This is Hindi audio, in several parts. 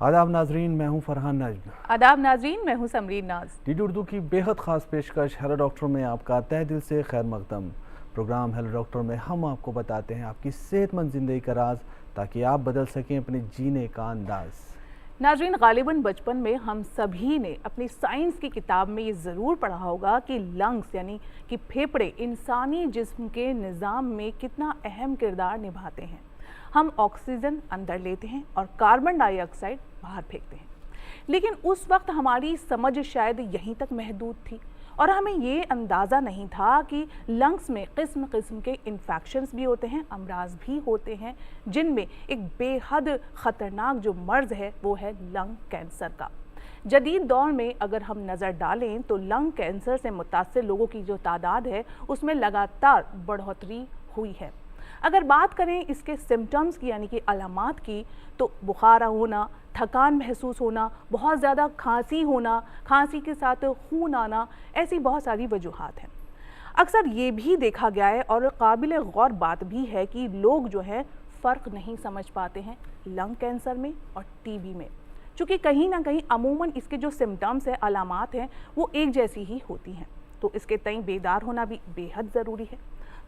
आदाब नाजरीन, मैं हूं फरहान नजम। आदाब नाजरीन, मैं हूं समरीन नाज। डीडी उर्दू की बेहद ख़ास पेशकश हेलो डॉक्टर में आपका तहे दिल से खैर मकदम। प्रोग्राम हेलो डॉक्टर में हम आपको बताते हैं आपकी सेहतमंद ज़िंदगी का राज, ताकि आप बदल सकें अपने जीने का अंदाज़। नाजरीन, गालिबन बचपन में हम सभी ने अपनी साइंस की किताब में ये ज़रूर पढ़ा होगा कि लंग्स यानी कि फेफड़े इंसानी जिस्म के निज़ाम में कितना अहम किरदार निभाते हैं। हम ऑक्सीजन अंदर लेते हैं और कार्बन डाइऑक्साइड बाहर फेंकते हैं, लेकिन उस वक्त हमारी समझ शायद यहीं तक महदूद थी और हमें ये अंदाज़ा नहीं था कि लंग्स में किस्म किस्म के इन्फेक्शंस भी होते हैं, अमराज भी होते हैं, जिनमें एक बेहद ख़तरनाक जो मर्ज़ है वो है लंग कैंसर का। जदीद दौर में अगर हम नज़र डालें तो लंग कैंसर से मुतासर लोगों की जो तादाद है उसमें लगातार बढ़ोतरी हुई है। अगर बात करें इसके सिम्टम्स की यानी कि अलामात की, तो बुखार होना, थकान महसूस होना, बहुत ज़्यादा खांसी होना, खांसी के साथ खून आना, ऐसी बहुत सारी वजूहात हैं। अक्सर ये भी देखा गया है और काबिल गौर बात भी है कि लोग जो है फ़र्क नहीं समझ पाते हैं लंग कैंसर में और टीबी में, चूँकि कहीं ना कहीं अमूमन इसके जो सिम्टम्स हैं, अलामात हैं, वो एक जैसी ही होती हैं। तो इसके तई बेदार होना भी बेहद ज़रूरी है।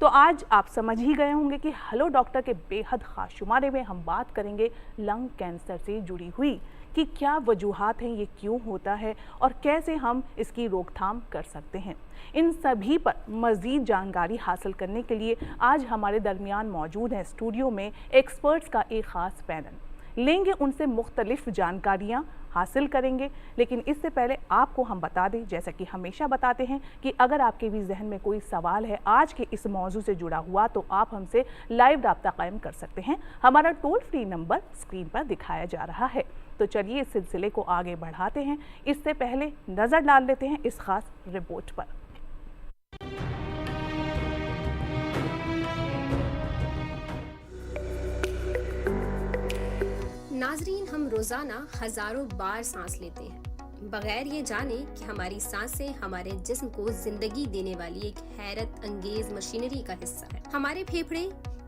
तो आज आप समझ ही गए होंगे कि हेलो डॉक्टर के बेहद ख़ास शुमारे में हम बात करेंगे लंग कैंसर से जुड़ी हुई कि क्या वजूहात हैं, ये क्यों होता है और कैसे हम इसकी रोकथाम कर सकते हैं। इन सभी पर मज़ीद जानकारी हासिल करने के लिए आज हमारे दरमियान मौजूद हैं स्टूडियो में एक्सपर्ट्स का एक ख़ास पैनल। लेंगे उनसे मुख्तलिफ जानकारियाँ हासिल करेंगे, लेकिन इससे पहले आपको हम बता दें, जैसा कि हमेशा बताते हैं, कि अगर आपके भी जहन में कोई सवाल है आज के इस मौजू से जुड़ा हुआ तो आप हमसे लाइव राब्ता कायम कर सकते हैं। हमारा टोल फ्री नंबर स्क्रीन पर दिखाया जा रहा है। तो चलिए इस सिलसिले को आगे बढ़ाते हैं। इससे पहले नज़र डाल लेते हैं इस खास रिपोर्ट पर। नाजरीन, हम रोजाना हजारों बार सांस लेते हैं बगैर ये जाने कि हमारी सांसें हमारे जिस्म को जिंदगी देने वाली एक हैरत अंगेज मशीनरी का हिस्सा है। हमारे फेफड़े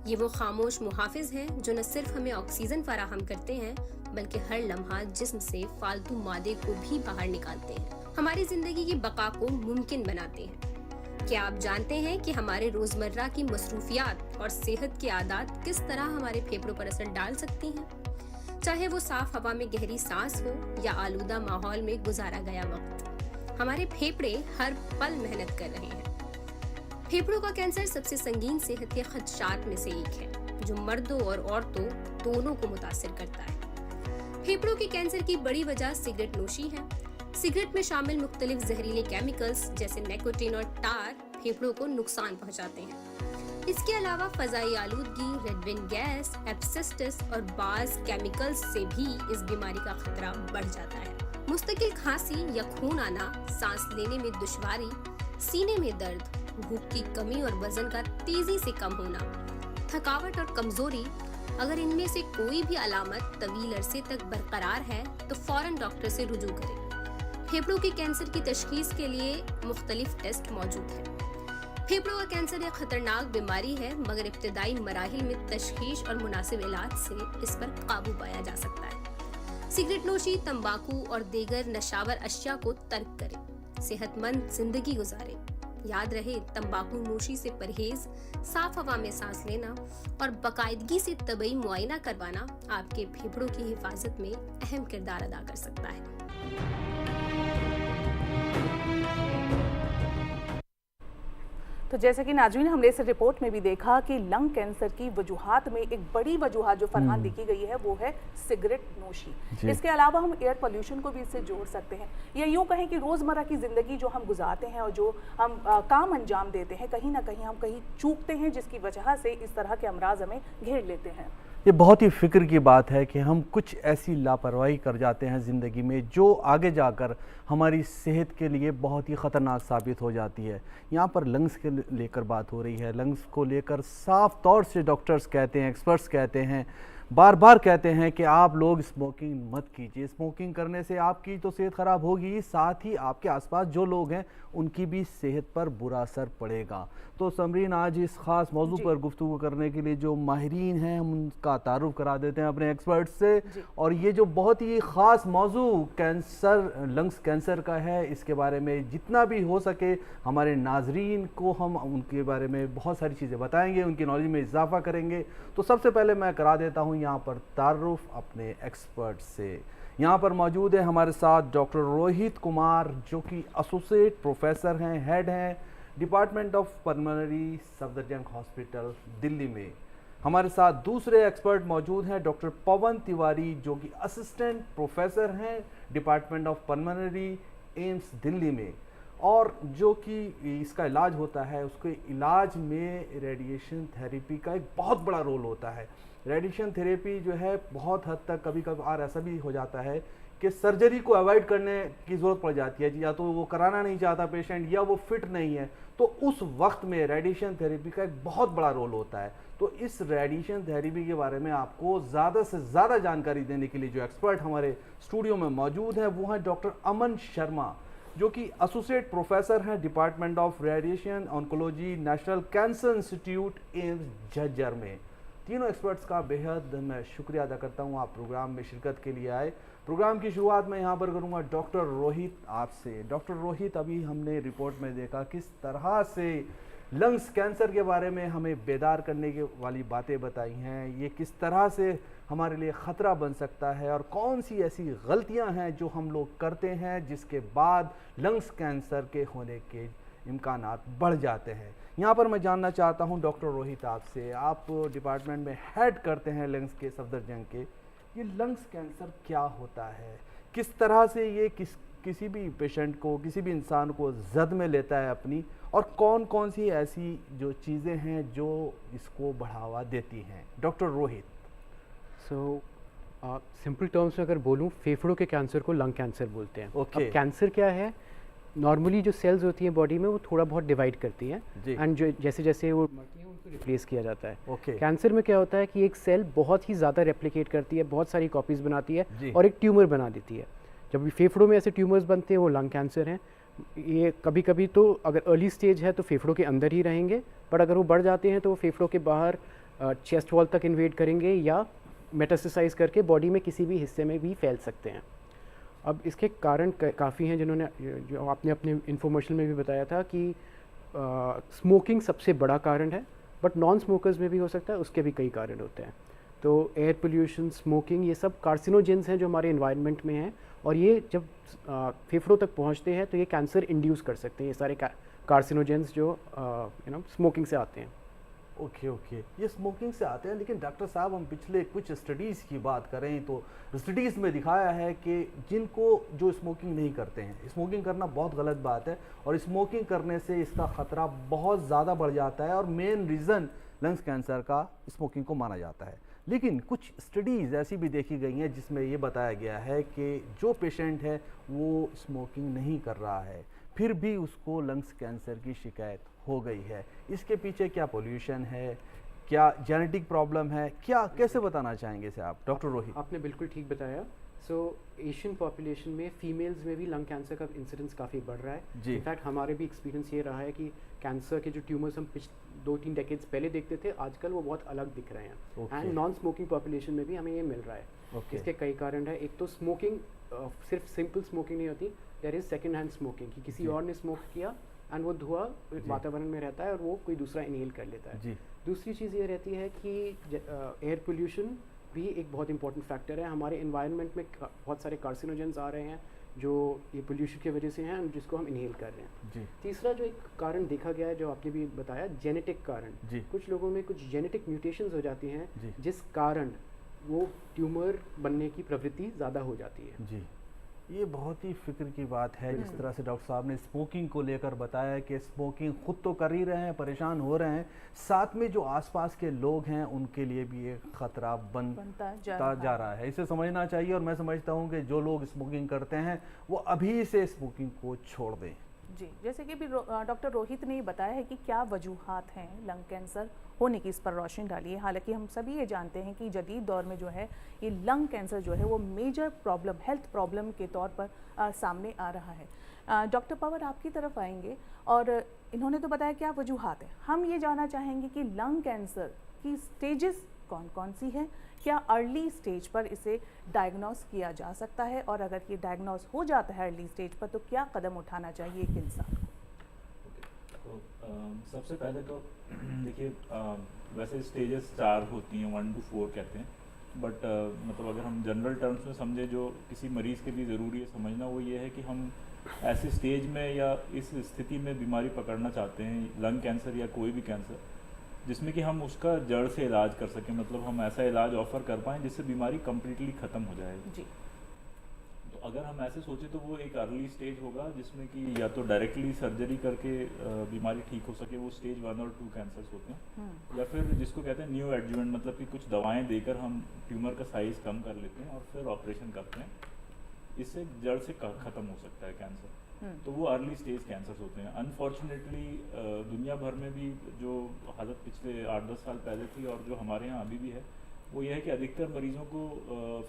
ये वो खामोश मुहाफिज हैं जो न सिर्फ हमें ऑक्सीजन फराहम करते हैं बल्कि हर लम्हा जिस्म से फालतू मादे को भी बाहर निकालते हैं, हमारी जिंदगी की बका को मुमकिन बनाते हैं। क्या आप जानते हैं कि हमारे रोजमर्रा की मसरूफियात और सेहत की आदत किस तरह हमारे फेफड़ों पर असर डाल सकती हैं? चाहे वो साफ हवा में गहरी सांस हो या आलूदा माहौल में गुजारा गया वक्त, हमारे फेफड़े हर पल मेहनत कर रहे हैं। फेफड़ों का कैंसर सबसे संगीन सेहत के खदशात में से एक है जो मर्दों और औरतों दोनों को मुतासिर करता है। फेफड़ों के कैंसर की बड़ी वजह सिगरेट नोशी है। सिगरेट में शामिल मुख्तलिफ जहरीले केमिकल्स जैसे निकोटीन और टार फेफड़ों को नुकसान पहुंचाते हैं। इसके अलावा फजाई आलूदगी, रेडविन गैस, एब्सिस्टस और बाज केमिकल्स से भी इस बीमारी का खतरा बढ़ जाता है। मुस्तकिल खांसी या खून आना, सांस लेने में दुश्वारी, सीने में दर्द, भूख की कमी और वजन का तेजी से कम होना, थकावट और कमजोरी, अगर इनमें से कोई भी अलामत तवील अरसे तक बरकरार है तो फौरन डॉक्टर से रुजू करें। फेफड़ों के कैंसर की तशखीस के लिए मुख्तलिफ टेस्ट मौजूद है। फेफड़ों का कैंसर एक खतरनाक बीमारी है, मगर इब्तदाई मराहिल में तशखीस और मुनासिब इलाज से इस पर काबू पाया जा सकता है। सिगरेट नोशी, तंबाकू और दीगर नशावर अशिया को तर्क करें, सेहतमंद जिंदगी गुजारें। याद रहे, तंबाकू नोशी से परहेज, साफ हवा में सांस लेना और बाकायदगी से तबई मुआयना करवाना आपके फेफड़ों की हिफाजत में अहम किरदार अदा कर सकता है। तो जैसे कि नाज़रीन, हमने इस रिपोर्ट में भी देखा कि लंग कैंसर की वजूहात में एक बड़ी वजूहात जो फरहान देखी गई है वो है सिगरेट नोशी। इसके अलावा हम एयर पोल्यूशन को भी इससे जोड़ सकते हैं, या यूँ कहें कि रोज़मर्रा की ज़िंदगी जो हम गुजारते हैं और जो हम काम अंजाम देते हैं, कहीं ना कहीं हम कहीं चूकते हैं, जिसकी वजह से इस तरह के अमराज हमें घेर लेते हैं। ये बहुत ही फ़िक्र की बात है कि हम कुछ ऐसी लापरवाही कर जाते हैं ज़िंदगी में जो आगे जाकर हमारी सेहत के लिए बहुत ही ख़तरनाक साबित हो जाती है। यहाँ पर लंग्स के लेकर बात हो रही है। लंग्स को लेकर साफ तौर से डॉक्टर्स कहते हैं, एक्सपर्ट्स कहते हैं, बार बार कहते हैं कि आप लोग स्मोकिंग मत कीजिए। स्मोकिंग करने से आपकी तो सेहत ख़राब होगी, साथ ही आपके आसपास जो लोग हैं उनकी भी सेहत पर बुरा असर पड़ेगा। तो समरीन, आज इस ख़ास मौजू पर गुफ्तगू करने के लिए जो माहिरीन हैं हम उनका तारुफ करा देते हैं अपने एक्सपर्ट से। और ये जो बहुत ही ख़ास मौजू कैंसर, लंग्स कैंसर का है, इसके बारे में जितना भी हो सके हमारे नाजरीन को हम उनके बारे में बहुत सारी चीज़ें बताएंगे, उनकी नॉलेज में इजाफा करेंगे। तो सबसे पहले मैं करा देता हूँ यहाँ पर तारुफ अपने एक्सपर्ट से। यहाँ पर मौजूद है हमारे साथ डॉक्टर रोहित कुमार, जो कि एसोसिएट प्रोफेसर हैं, हेड हैं department of pulmonary Safdarjung hospital Delhi में। हमारे साथ दूसरे एक्सपर्ट मौजूद हैं डॉक्टर पवन तिवारी, जो कि असिस्टेंट प्रोफेसर हैं department of pulmonary AIIMS Delhi में, और जो कि इसका इलाज होता है, उसके इलाज में रेडिएशन थेरेपी का एक बहुत बड़ा रोल होता है। रेडिएशन थेरेपी जो है बहुत हद तक कभी कभार ऐसा भी हो जाता है कि सर्जरी को अवॉइड करने की ज़रूरत पड़ जाती है, या तो वो कराना नहीं चाहता पेशेंट, या वो फिट नहीं है, तो उस वक्त में रेडिएशन थेरेपी का एक बहुत बड़ा रोल होता है। तो इस रेडिएशन थेरेपी के बारे में आपको ज़्यादा से ज़्यादा जानकारी देने के लिए जो एक्सपर्ट हमारे स्टूडियो में मौजूद हैं वो हैं डॉक्टर अमन शर्मा, जो कि एसोसिएट प्रोफेसर हैं department of radiation oncology, national cancer institute AIIMS Jhajjar में। तीनों एक्सपर्ट्स का बेहद मैं शुक्रिया अदा करता हूं, आप प्रोग्राम में शिरकत के लिए आए। प्रोग्राम की शुरुआत मैं यहां पर करूंगा डॉक्टर रोहित आपसे। डॉक्टर रोहित, अभी हमने रिपोर्ट में देखा किस तरह से लंग्स कैंसर के बारे में हमें बेदार करने की वाली बातें बताई हैं, ये किस तरह से हमारे लिए ख़तरा बन सकता है, और कौन सी ऐसी गलतियां हैं जो हम लोग करते हैं जिसके बाद लंग्स कैंसर के होने के इम्कानात बढ़ जाते हैं। यहाँ पर मैं जानना चाहता हूँ डॉक्टर रोहित आपसे, आप डिपार्टमेंट में हेड करते हैं लंग्स के सफदरजंग के, ये लंग्स कैंसर क्या होता है, किस तरह से ये किसी भी पेशेंट को, किसी भी इंसान को जद में लेता है अपनी, और कौन कौन सी ऐसी जो चीज़ें हैं जो इसको बढ़ावा देती हैं? डॉक्टर रोहित। सिंपल टर्म्स में अगर बोलूँ, फेफड़ों के कैंसर को लंग कैंसर बोलते हैं। अब कैंसर क्या है? नॉर्मली जो सेल्स होती हैं बॉडी में वो थोड़ा बहुत डिवाइड करती हैं, एंड जो जैसे जैसे वो मरती हैं उनको रिप्लेस किया जाता है। कैंसर में क्या होता है कि एक सेल बहुत ही ज़्यादा रेप्लिकेट करती है, बहुत सारी कॉपीज़ बनाती है और एक ट्यूमर बना देती है। जब भी फेफड़ों में ऐसे ट्यूमर्स बनते हैं वो लंग कैंसर हैं। ये कभी कभी तो अगर अर्ली स्टेज है तो फेफड़ों के अंदर ही रहेंगे, बट अगर वो बढ़ जाते हैं तो वो फेफड़ों के बाहर चेस्ट वॉल तक इन्वेड करेंगे या मेटास्टेसाइज करके बॉडी में किसी भी हिस्से में भी फैल सकते हैं। अब इसके कारण काफ़ी हैं, जिन्होंने जो आपने अपने इन्फॉर्मेशन में भी बताया था कि स्मोकिंग सबसे बड़ा कारण है, बट नॉन स्मोकर्स में भी हो सकता है, उसके भी कई कारण होते हैं। तो एयर पोल्यूशन, स्मोकिंग, ये सब कार्सिनोजेंस हैं जो हमारे इन्वायरमेंट में हैं, और ये जब फेफड़ों तक पहुंचते हैं तो ये कैंसर इंड्यूस कर सकते हैं, ये सारे कार्सिनोजेंस जो स्मोकिंग से आते हैं। ओके, ये स्मोकिंग से आते हैं, लेकिन डॉक्टर साहब हम पिछले कुछ स्टडीज़ की बात करें तो स्टडीज़ में दिखाया है कि जिनको जो स्मोकिंग नहीं करते हैं, स्मोकिंग करना बहुत गलत बात है, और स्मोकिंग करने से इसका ख़तरा बहुत ज़्यादा बढ़ जाता है, और मेन रीज़न लंग्स कैंसर का स्मोकिंग को माना जाता है। लेकिन कुछ स्टडीज़ ऐसी भी देखी गई हैं जिसमें ये बताया गया है कि जो पेशेंट है वो स्मोकिंग नहीं कर रहा है, फिर भी उसको लंग्स कैंसर की शिकायत हो गई है। इसके पीछे क्या पोल्यूशन है, क्या जेनेटिक प्रॉब्लम है, क्या कैसे बताना चाहेंगे इसे आप डॉक्टर रोहित? आपने बिल्कुल ठीक बताया। एशियन पॉपुलेशन में फीमेल्स में भी लंग कैंसर का इंसिडेंस काफ़ी बढ़ रहा है। इनफैक्ट हमारे भी एक्सपीरियंस ये रहा है कि कैंसर के जो ट्यूमर्स हम 2-3 डेकेड्स पहले देखते थे, आजकल वो बहुत अलग दिख रहे हैं। एंड नॉन स्मोकिंग पॉपुलेशन में भी हमें ये मिल रहा है। इसके कई कारण है। एक तो स्मोकिंग सिर्फ सिंपल स्मोकिंग नहीं होती, there is second hand smoking, कि किसी और ने स्मोक किया एंड वो धुआं वातावरण में रहता है और वो कोई दूसरा इनहेल कर लेता है। दूसरी चीज़ ये रहती है कि एयर पोल्यूशन भी एक बहुत इंपॉर्टेंट फैक्टर है। हमारे इन्वायरमेंट में बहुत सारे कार्सिनोजेंस आ रहे हैं जो ये पोल्यूशन की वजह से हैं, जिसको हम इनहेल कर रहे हैं। तीसरा जो एक कारण देखा गया है, जो आपने भी बताया, जेनेटिक कारण। कुछ लोगों में कुछ जेनेटिक म्यूटेशंस हो जाती हैं जिस कारण वो ट्यूमर बनने की प्रवृत्ति ज़्यादा हो जाती है। ये बहुत ही फिक्र की बात है, जिस तरह से डॉक्टर साहब ने स्मोकिंग को लेकर बताया कि स्मोकिंग खुद तो कर ही रहे हैं, परेशान हो रहे हैं, साथ में जो आसपास के लोग हैं उनके लिए भी एक खतरा बनता जा रहा है। इसे समझना चाहिए, और मैं समझता हूँ कि जो लोग स्मोकिंग करते हैं वो अभी से स्मोकिंग को छोड़ दें। जी, जैसे कि भी डॉक्टर रोहित ने बताया है कि क्या वजूहात हैं लंग कैंसर होने की, इस पर रोशनी डाली है। हालांकि हम सभी ये जानते हैं कि जदीद दौर में जो है ये लंग कैंसर जो है वो मेजर प्रॉब्लम, हेल्थ प्रॉब्लम के तौर पर सामने आ रहा है। डॉक्टर पवर आपकी तरफ आएंगे और इन्होंने तो बताया क्या वजूहात हैं, हम ये जानना चाहेंगे कि लंग कैंसर की स्टेजेस कौन कौन सी हैं, क्या अर्ली स्टेज पर इसे डायग्नोस किया जा सकता है, और अगर ये डायग्नोस हो जाता है अर्ली स्टेज पर तो क्या कदम उठाना चाहिए एक इंसान को? तो सबसे पहले तो देखिए, वैसे स्टेजेस 4 होती हैं, 1 to 4 कहते हैं, बट मतलब अगर हम जनरल टर्म्स में समझे, जो किसी मरीज़ के लिए ज़रूरी है समझना, वो ये है कि हम ऐसे स्टेज में या इस स्थिति में बीमारी पकड़ना चाहते हैं, लंग कैंसर या कोई भी कैंसर, जिसमें कि हम उसका जड़ से इलाज कर सकें, मतलब हम ऐसा इलाज ऑफ़र कर पाएँ जिससे बीमारी कम्प्लीटली ख़त्म हो जाए जी। तो अगर हम ऐसे सोचें तो वो एक अर्ली स्टेज होगा, जिसमें कि या तो डायरेक्टली सर्जरी करके बीमारी ठीक हो सके, वो स्टेज 1 और 2 कैंसर्स होते हैं, या फिर जिसको कहते हैं न्यू एडजुवेंट, मतलब कि कुछ दवाएं देकर हम ट्यूमर का साइज़ कम कर लेते हैं और फिर ऑपरेशन करते हैं, इससे जड़ से ख़त्म हो सकता है कैंसर। तो वो अर्ली स्टेज कैंसर्स होते हैं। अनफॉर्चुनेटली दुनिया भर में भी जो हालत पिछले 8-10 साल पहले थी और जो हमारे यहाँ अभी भी है, वो ये है कि अधिकतर मरीजों को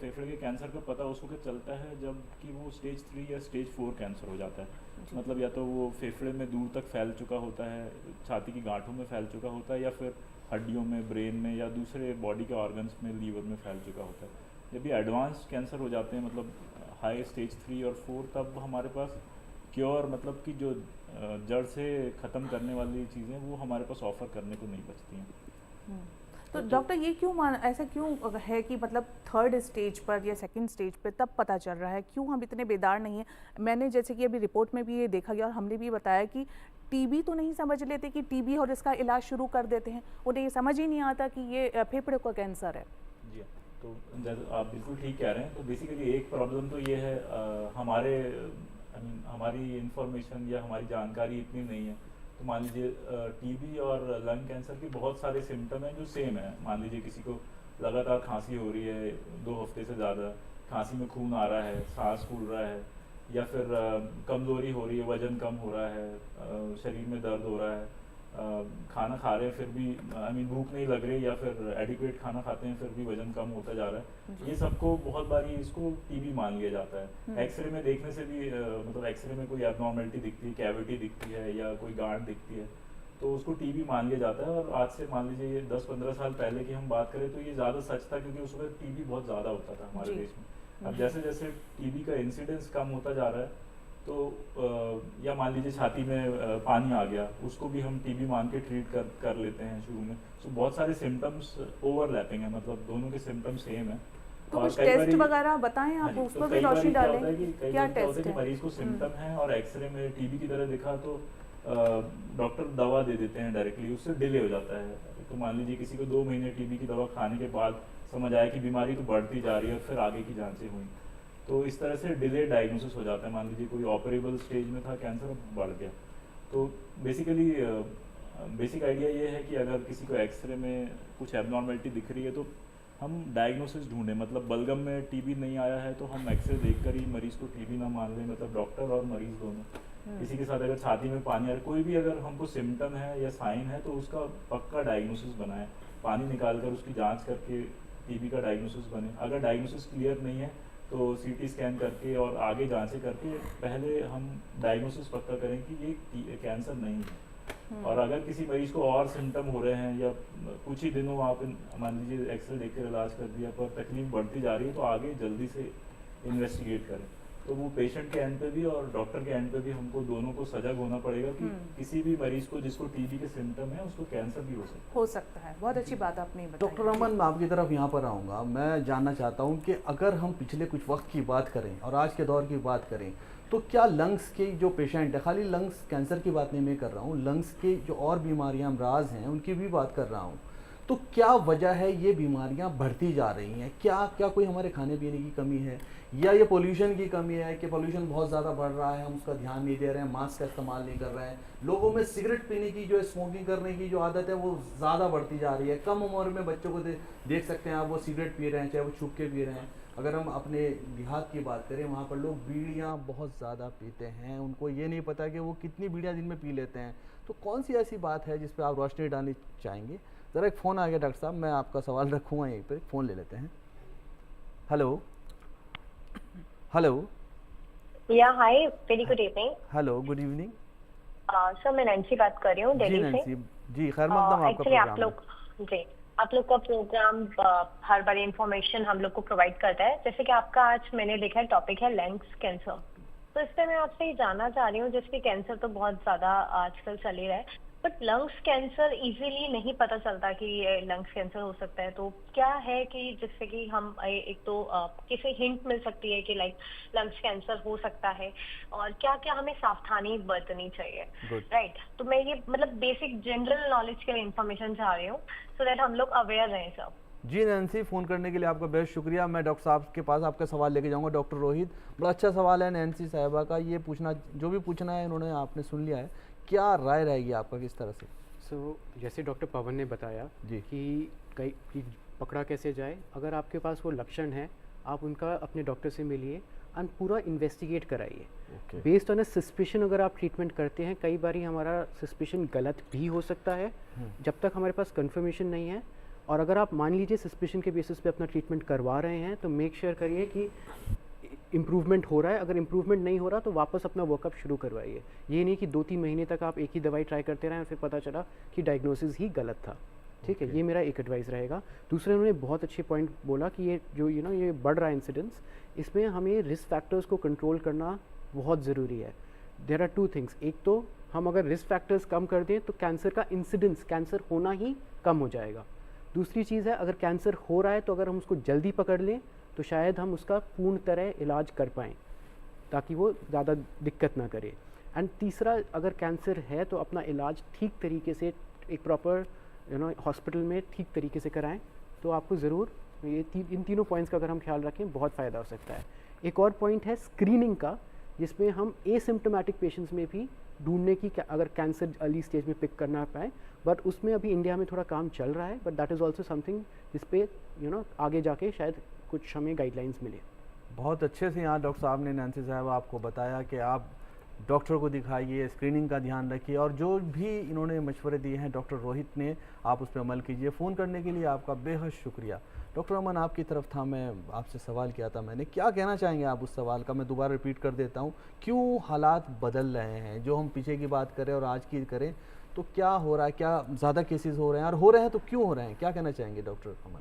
फेफड़े के कैंसर का पता उस वक्त चलता है जब कि वो स्टेज 3 या स्टेज 4 कैंसर हो जाता है। मतलब या तो वो फेफड़े में दूर तक फैल चुका होता है, छाती की गांठों में फैल चुका होता है, या फिर हड्डियों में, ब्रेन में, या दूसरे बॉडी के ऑर्गन्स में, लीवर में फैल चुका होता है। जब भी एडवांस कैंसर हो जाते हैं, मतलब हाई स्टेज 3 और 4, तब हमारे पास क्योर, मतलब कि जो जड़ से ख़त्म करने वाली चीज़ें, वो हमारे पास ऑफ़र करने को नहीं बचती हैं। तो डॉक्टर ये ऐसा क्यों है कि मतलब 3rd स्टेज पर या 2nd स्टेज पर तब पता चल रहा है, क्यों हम इतने बेदार नहीं हैं? मैंने जैसे कि अभी रिपोर्ट में भी ये देखा गया और हमने भी बताया कि टीबी तो नहीं समझ लेते कि टीबी, और इसका इलाज शुरू कर देते हैं, उन्हें ये समझ ही नहीं आता कि ये फेफड़े का कैंसर है। जी, तो आप बिल्कुल ठीक कह रहे हैं। तो बेसिकली एक प्रॉब्लम तो ये है, हमारी इंफॉर्मेशन या हमारी जानकारी इतनी नहीं है। तो मान लीजिए टीबी और लंग कैंसर के बहुत सारे सिम्टम हैं जो सेम है। मान लीजिए किसी को लगातार खांसी हो रही है 2 हफ्ते से ज़्यादा, खांसी में खून आ रहा है, सांस फूल रहा है, या फिर कमज़ोरी हो रही है, वज़न कम हो रहा है, शरीर में दर्द हो रहा है, खाना खा रहे हैं फिर भी भूख नहीं लग रही, या फिर एडिक्वेट खाना खाते हैं फिर भी वजन कम होता जा रहा है। ये सबको बहुत बारी इसको टीबी मान लिया जाता है। एक्सरे में देखने से भी मतलब एक्सरे में कोई एबनॉर्मलिटी दिखती है, कैविटी दिखती है या कोई गांठ दिखती है, तो उसको टीबी मान लिया जाता है। और आज से मान लीजिए 10-15 साल पहले की हम बात करें तो ये ज़्यादा सच था, क्योंकि उस वक्त टीबी बहुत ज़्यादा होता था हमारे देश में। अब जैसे जैसे टीबी का इंसिडेंस कम होता जा रहा है, तो या मान लीजिए छाती में पानी आ गया, उसको भी हम टीबी मान के ट्रीट कर लेते हैं शुरू में। तो बहुत सारे सिम्टम्स ओवरलैपिंग है, मतलब दोनों के सिम्टम्स सेम है। तो कुछ टेस्ट वगैरह बताएं आप, उस पर भी रोशनी डालें। क्या टेस्ट है? मरीज को सिम्टम है और एक्सरे में टीबी की तरह दिखा तो डॉक्टर दवा दे देते हैं डायरेक्टली, उससे डिले हो जाता है। तो मान लीजिए किसी को 2 महीने टीबी की दवा खाने के बाद समझ आया कि बीमारी तो बढ़ती जा रही है, और फिर आगे की जांचें हुई, तो इस तरह से डिले डायग्नोसिस हो जाता है। मान लीजिए कोई ऑपरेबल स्टेज में था कैंसर, बढ़ गया। तो बेसिकली बेसिक आइडिया ये है कि अगर किसी को एक्सरे में कुछ एबनॉर्मलिटी दिख रही है तो हम डायग्नोसिस ढूंढें। मतलब बलगम में टीबी नहीं आया है तो हम एक्सरे देखकर ही मरीज़ को टीबी ना मान लें, मतलब डॉक्टर और मरीज़ दोनों। किसी के साथ अगर छाती में पानी आ रहा है, कोई भी अगर हमको सिम्टम है या साइन है, तो उसका पक्का डायग्नोसिस बनाएं, पानी निकाल कर उसकी जाँच करके टीबी का डायग्नोसिस बने। अगर डायग्नोसिस क्लियर नहीं है तो सीटी स्कैन करके और आगे जांचें करके पहले हम डायग्नोसिस पक्का करें कि ये कैंसर नहीं है। और अगर किसी मरीज को और सिम्टम हो रहे हैं या कुछ ही दिनों आप मान लीजिए एक्सरे देखकर इलाज कर दिया पर तकलीफ बढ़ती जा रही है, तो आगे जल्दी से इन्वेस्टिगेट करें। तो वो पेशेंट के एंड पे भी और डॉक्टर के एंड पे भी हमको दोनों को सजग होना पड़ेगा कि किसी भी मरीज को जिसको टीबी के सिम्टम है उसको कैंसर भी हो सकता है। बहुत अच्छी बात आपने बताई। डॉक्टर अमन, मैं आपकी तरफ यहाँ पर आऊँगा। मैं जानना चाहता हूँ कि अगर हम पिछले कुछ वक्त की बात करें और आज के दौर की बात करें, तो क्या लंग्स के जो पेशेंट है, खाली लंग्स कैंसर की बात नहीं मैं कर रहा हूँ, लंग्स की जो और बीमारियाँ अमराज हैं उनकी भी बात कर रहा हूँ, तो क्या वजह है ये बीमारियां बढ़ती जा रही हैं? क्या कोई हमारे खाने पीने की कमी है, या ये पोल्यूशन की कमी है कि पोल्यूशन बहुत ज़्यादा बढ़ रहा है, हम उसका ध्यान नहीं दे रहे हैं, मास्क का इस्तेमाल नहीं कर रहे हैं, लोगों में सिगरेट पीने की जो स्मोकिंग करने की जो आदत है वो ज़्यादा बढ़ती जा रही है। कम उम्र में बच्चों को देख सकते हैं आप, वो सिगरेट पी रहे हैं, चाहे वो छुप के पी रहे हैं। अगर हम अपने देहात की बात करें, वहाँ पर लोग बीड़ियाँ बहुत ज़्यादा पीते हैं, उनको ये नहीं पता कि वो कितनी बीड़ियाँ दिन में पी लेते हैं। तो कौन सी ऐसी बात है जिस पर आप रोशनी डालनी चाहेंगे? ज़रा एक फ़ोन आ गया डॉक्टर साहब, मैं आपका सवाल रखूँगा यहीं पर, फ़ोन ले लेते हैं। Hello hello. या hi, very good evening. Hello, good evening. Sir मैं नैन्सी बात कर रही हूँ दिल्ली से। जी खैर मकदम, आपका एक्चुअली आप लोग का प्रोग्राम हर बार इंफॉर्मेशन हम लोग को प्रोवाइड करता है। जैसे कि आपका आज मैंने देखा है टॉपिक है लंग्स कैंसर, तो इस पे मैं आपसे ये जानना चाह रही हूँ, जैसे कैंसर तो बहुत ज्यादा आजकल चल ही रहा है, बट लंग्स कैंसर इजीली नहीं पता चलता कि ये लंग्स कैंसर हो सकता है। तो क्या है कि जिससे कि हम एक तो किसी हिंट मिल सकती है कि लाइक लंग्स कैंसर हो सकता है, और क्या क्या हमें सावधानी बरतनी चाहिए, राइट? तो मैं ये मतलब बेसिक जनरल नॉलेज के लिए इन्फॉर्मेशन चाह रही हूँ, सो दैट हम लोग अवेयर रहें सब। जी नैन्सी, फ़ोन करने के लिए आपका बेहद शुक्रिया। मैं डॉक्टर साहब के पास आपका सवाल लेके जाऊंगा। डॉक्टर रोहित, बड़ा अच्छा सवाल है नैन्सी साहिबा का, ये पूछना जो भी पूछना है उन्होंने आपने सुन लिया है, क्या राय रहेगी आपका किस तरह से? जैसे डॉक्टर पवन ने बताया जी कि पकड़ा कैसे जाए, अगर आपके पास वो लक्षण है आप उनका अपने डॉक्टर से मिलिए और पूरा इन्वेस्टिगेट कराइए। बेस्ड ऑन अ सस्पिशन अगर आप ट्रीटमेंट करते हैं, कई बार हमारा सस्पिशन गलत भी हो सकता है जब तक हमारे पास कंफर्मेशन नहीं है। और अगर आप मान लीजिए सस्पिशन के बेसिस पे अपना ट्रीटमेंट करवा रहे हैं, तो मेक श्योर करिए कि इम्प्रूवमेंट हो रहा है। अगर इम्प्रूवमेंट नहीं हो रहा तो वापस अपना वर्कअप शुरू करवाइए। ये नहीं कि 2-3 महीने तक आप एक ही दवाई ट्राई करते रहें और फिर पता चला कि डायग्नोसिस ही गलत था। ठीक है, ये मेरा एक एडवाइस रहेगा। दूसरे, उन्होंने बहुत अच्छे पॉइंट बोला कि ये जो ये बढ़ रहा है इंसिडेंस, इसमें हमें रिस्क फैक्टर्स को कंट्रोल करना बहुत ज़रूरी है। देयर आर 2 थिंग्स, एक तो हम अगर रिस्क फैक्टर्स कम कर दें तो कैंसर का इंसिडेंस, कैंसर होना ही कम हो जाएगा। दूसरी चीज़ है, अगर कैंसर हो रहा है तो अगर हम उसको जल्दी पकड़ लें तो शायद हम उसका पूर्ण तरह इलाज कर पाएँ ताकि वो ज़्यादा दिक्कत ना करे। एंड तीसरा, अगर कैंसर है तो अपना इलाज ठीक तरीके से एक प्रॉपर हॉस्पिटल में ठीक तरीके से कराएं, तो आपको ज़रूर इन तीनों पॉइंट्स का अगर हम ख्याल रखें बहुत फ़ायदा हो सकता है। एक और पॉइंट है स्क्रीनिंग का, जिसमें हम एसिम्प्टोमेटिक पेशेंट्स में भी ढूंढने की अगर कैंसर अर्ली स्टेज में पिक करना पाए, बट उसमें अभी इंडिया में थोड़ा काम चल रहा है, but that is also something जिस पे आगे जाके शायद कुछ हमें गाइडलाइंस मिले। बहुत अच्छे से यहाँ डॉक्टर साहब ने, नैन्सी साहब, आपको बताया कि आप डॉक्टर को दिखाइए, स्क्रीनिंग का ध्यान रखिए, और जो भी इन्होंने मशवरे दिए हैं डॉक्टर रोहित ने, आप उस पर अमल कीजिए। फ़ोन करने के लिए आपका बेहद शुक्रिया। डॉक्टर अमन, आपकी तरफ था, मैं आपसे सवाल किया था मैंने, क्या कहना चाहेंगे आप उस सवाल का? मैं दोबारा रिपीट कर देता हूँ, क्यों हालात बदल रहे हैं? जो हम पीछे की बात करें और आज की करें तो क्या हो रहा है, क्या ज़्यादा केसेस हो रहे हैं, और हो रहे हैं तो क्यों हो रहे हैं? क्या कहना चाहेंगे डॉक्टर अमन?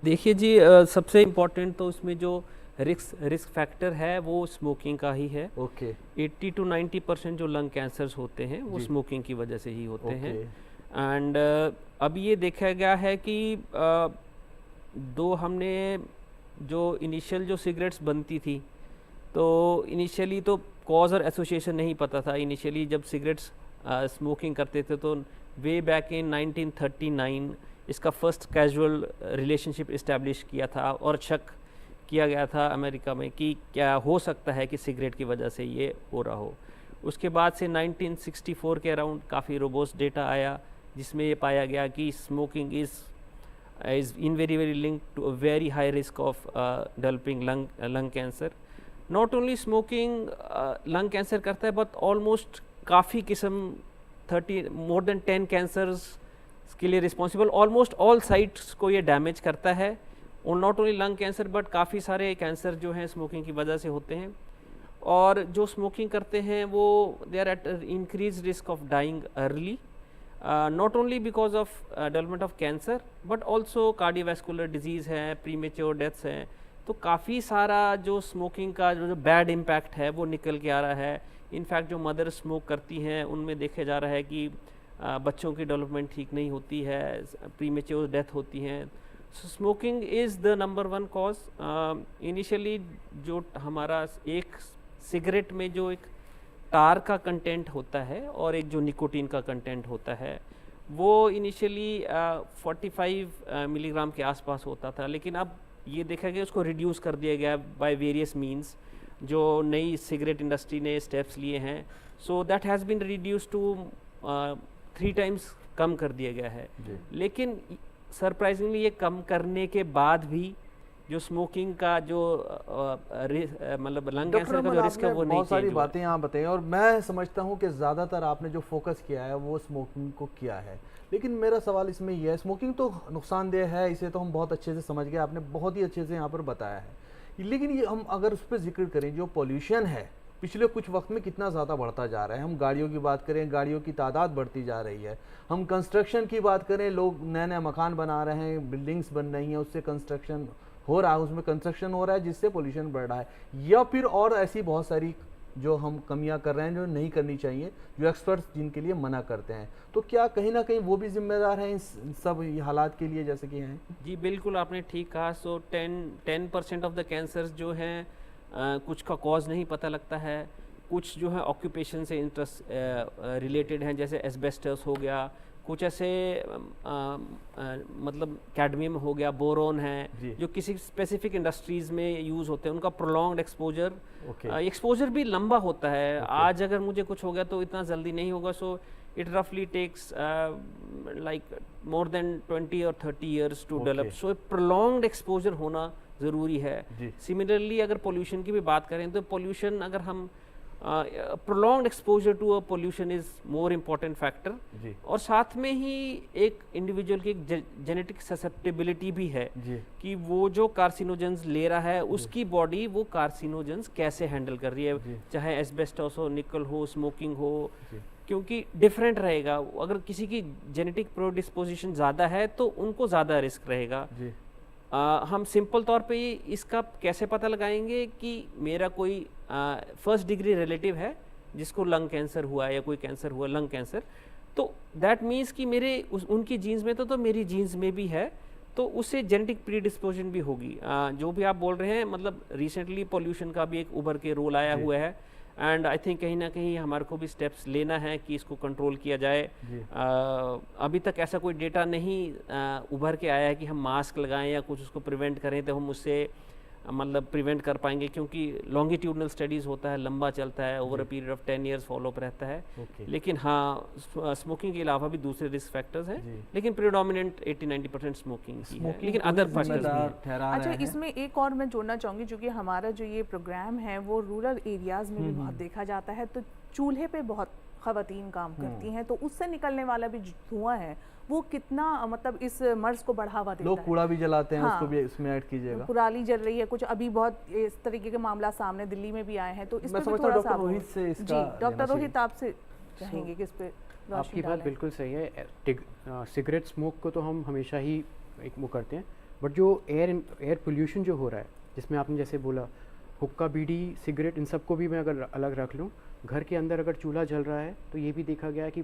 देखिए जी, सबसे इम्पोर्टेंट तो उसमें जो रिस्क फैक्टर है वो स्मोकिंग का ही है। 80 to 90% जो लंग कैंसर्स होते हैं वो स्मोकिंग की वजह से ही होते हैं। एंड अब ये देखा गया है कि हमने जो इनिशियल जो सिगरेट्स बनती थी, तो इनिशियली तो कॉज और एसोसिएशन नहीं पता था। इनिशियली जब सिगरेट्स स्मोकिंग करते थे तो वे बैक इन 1939 इसका फर्स्ट कैजुअल रिलेशनशिप इस्टेब्लिश किया था, और शक किया गया था अमेरिका में कि क्या हो सकता है कि सिगरेट की वजह से ये हो रहा हो। उसके बाद से 1964 के अराउंड काफ़ी रोबोस्ट डेटा आया जिसमें ये पाया गया कि smoking is in very linked to a very high risk of developing lung cancer. Not only smoking lung cancer करता है, बट ऑलमोस्ट काफ़ी किस्म 30 मोर देन 10 कैंसर्स के लिए रिस्पॉन्सिबल। ऑलमोस्ट ऑल साइट्स को ये डैमेज करता है, और not only lung cancer but काफ़ी सारे कैंसर जो हैं स्मोकिंग की वजह से होते हैं। और जो स्मोकिंग करते हैं वो they are at increase risk of dying early, not only because of development of cancer but also cardiovascular disease है, प्रीमेच्योर डेथ्स हैं। तो काफ़ी सारा जो स्मोकिंग का जो बैड इम्पैक्ट है वो निकल के आ रहा है। इनफैक्ट जो मदर स्मोक करती हैं उनमें देखा जा रहा है कि बच्चों की डेवलपमेंट ठीक नहीं होती है, प्रीमेच्योर डेथ होती हैं। So smoking is the number 1 cause. Initially जो हमारा एक सिगरेट में जो एक टार का कंटेंट होता है और एक जो निकोटीन का कंटेंट होता है, वो इनिशियली 45 मिलीग्राम के आसपास होता था, लेकिन अब ये देखा गया उसको रिड्यूस कर दिया गया बाय वेरियस मींस, जो नई सिगरेट इंडस्ट्री ने स्टेप्स लिए हैं। So that has been reduce to 3 times कम कर दिया गया है। लेकिन सरप्राइजिंगली ये कम करने के बाद भी जो स्मोकिंग का जो मतलब लंग कैंसर का जो रिस्क है वो नहीं, बहुत सारी बातें यहाँ बताई और मैं समझता हूँ कि ज़्यादातर आपने जो फोकस किया है वो स्मोकिंग को किया है, लेकिन मेरा सवाल इसमें यह है, स्मोकिंग तो नुकसानदेह है, इसे तो हम बहुत अच्छे से समझ गए, आपने बहुत ही अच्छे से यहाँ पर बताया है, लेकिन ये हम अगर उस पर जिक्र करें, जो पॉल्यूशन है पिछले कुछ वक्त में कितना ज़्यादा बढ़ता जा रहा है। हम गाड़ियों की बात करें, गाड़ियों की तादाद बढ़ती जा रही है। हम कंस्ट्रक्शन की बात करें, लोग नए नए मकान बना रहे हैं, बिल्डिंग्स बन रही हैं, उससे कंस्ट्रक्शन हो रहा है, उसमें कंस्ट्रक्शन हो रहा है जिससे पोल्यूशन बढ़ रहा है, या फिर और ऐसी बहुत सारी जो हम कमियां कर रहे हैं जो नहीं करनी चाहिए, जो एक्सपर्ट्स जिनके लिए मना करते हैं। तो क्या कहीं ना कहीं वो भी जिम्मेदार हैं इन सब हालात के लिए जैसे कि हैं? जी बिल्कुल, आपने ठीक कहा। सो 10% ऑफ द कैंसर्स जो हैं कुछ का कॉज नहीं पता लगता है, कुछ जो है ऑक्यूपेशन से इंटरेस्ट रिलेटेड हैं, जैसे एस्बेस्टस हो गया, कुछ ऐसे मतलब कैडमियम हो गया, बोरोन है, जो किसी स्पेसिफिक इंडस्ट्रीज़ में यूज़ होते हैं, उनका प्रोलॉन्ग्ड एक्सपोजर, एक्सपोजर भी लंबा होता है। आज अगर मुझे कुछ हो गया तो इतना जल्दी नहीं होगा। सो इट रफली टेक्स लाइक मोर देन 20 और 30 years to develop. So prolonged exposure होना ज़रूरी है। सिमिलरली अगर पोल्यूशन की भी बात करें तो पोल्यूशन, अगर हम prolonged exposure to a pollution is more important factor, और साथ में ही एक इंडिविजुअल की एक जेनेटिक ससेप्टेबिलिटी भी है कि वो जो कार्सिनोजेंस ले रहा है उसकी बॉडी वो कार्सिनोजेंस कैसे हैंडल कर रही है, चाहे एस्बेस्टस हो, निकल हो, स्मोकिंग हो, क्योंकि डिफरेंट रहेगा। अगर किसी की जेनेटिक प्रोडिस्पोजिशन ज़्यादा है तो उनको ज़्यादा रिस्क रहेगा। हम सिंपल तौर पे इसका कैसे पता लगाएंगे कि मेरा कोई फर्स्ट डिग्री रिलेटिव है जिसको लंग कैंसर हुआ या कोई कैंसर हुआ, लंग कैंसर, तो दैट मीन्स कि मेरे उनकी जीन्स में तो मेरी जीन्स में भी है, तो उससे जेनेटिक प्रीडिस्पोजन भी होगी। जो भी आप बोल रहे हैं, मतलब रिसेंटली पोल्यूशन का भी एक उभर के रोल आया हुआ है, एंड आई थिंक कहीं ना कहीं हमारे को भी स्टेप्स लेना है कि इसको कंट्रोल किया जाए। अभी तक ऐसा कोई डेटा नहीं उभर के आया है कि हम मास्क लगाएं या कुछ उसको प्रिवेंट करें तो हम उससे मतलब प्रिवेंट कर पाएंगे, क्योंकि लॉन्गिट्यूडनल स्टडीज़ होता है, लंबा चलता है, over a period of 10 years follow up रहता है। लेकिन हाँ, स्मोकिंग के अलावा भी दूसरे रिस्क फैक्टर्स हैं, लेकिन प्रिडोमिनेंट 80-90% स्मोकिंग की है, लेकिन अदर फैक्टर्स भी हैं। अच्छा, इसमें एक और मैं जोड़ना चाहूँगी, क्योंकि हमारा जो ये प्रोग्राम है वो रूरल एरियाज़ में भी बहुत देखा जाता है, तो चूल्हे पे बहुत ख़वातीन काम करती हैं, तो उससे निकलने वाला भी धुआं है वो कितना मतलब इस मर्ज को बढ़ावा देता है। लोग कूड़ा भी जलाते हैं, उसको भी इसमें ऐड कीजिएगा। कुराली जल रही है, कुछ अभी बहुत इस तरीके के मामला सामने दिल्ली में भी आए हैं, तो इस पे भी थोड़ा सा रोहित से इसका डॉक्टर रोहित आपसे चाहेंगे कि इस पे आपकी बात बिल्कुल सही है। सिगरेट स्मोक को तो हम हमेशा ही एक वो करते हैं, बट जो एयर पोल्यूशन जो हो रहा है, जिसमें आपने जैसे बोला हुक्का, बीड़ी, सिगरेट, इन सबको भी मैं अगर अलग रख लूँ, घर के अंदर अगर चूल्हा जल रहा है तो ये भी देखा गया है कि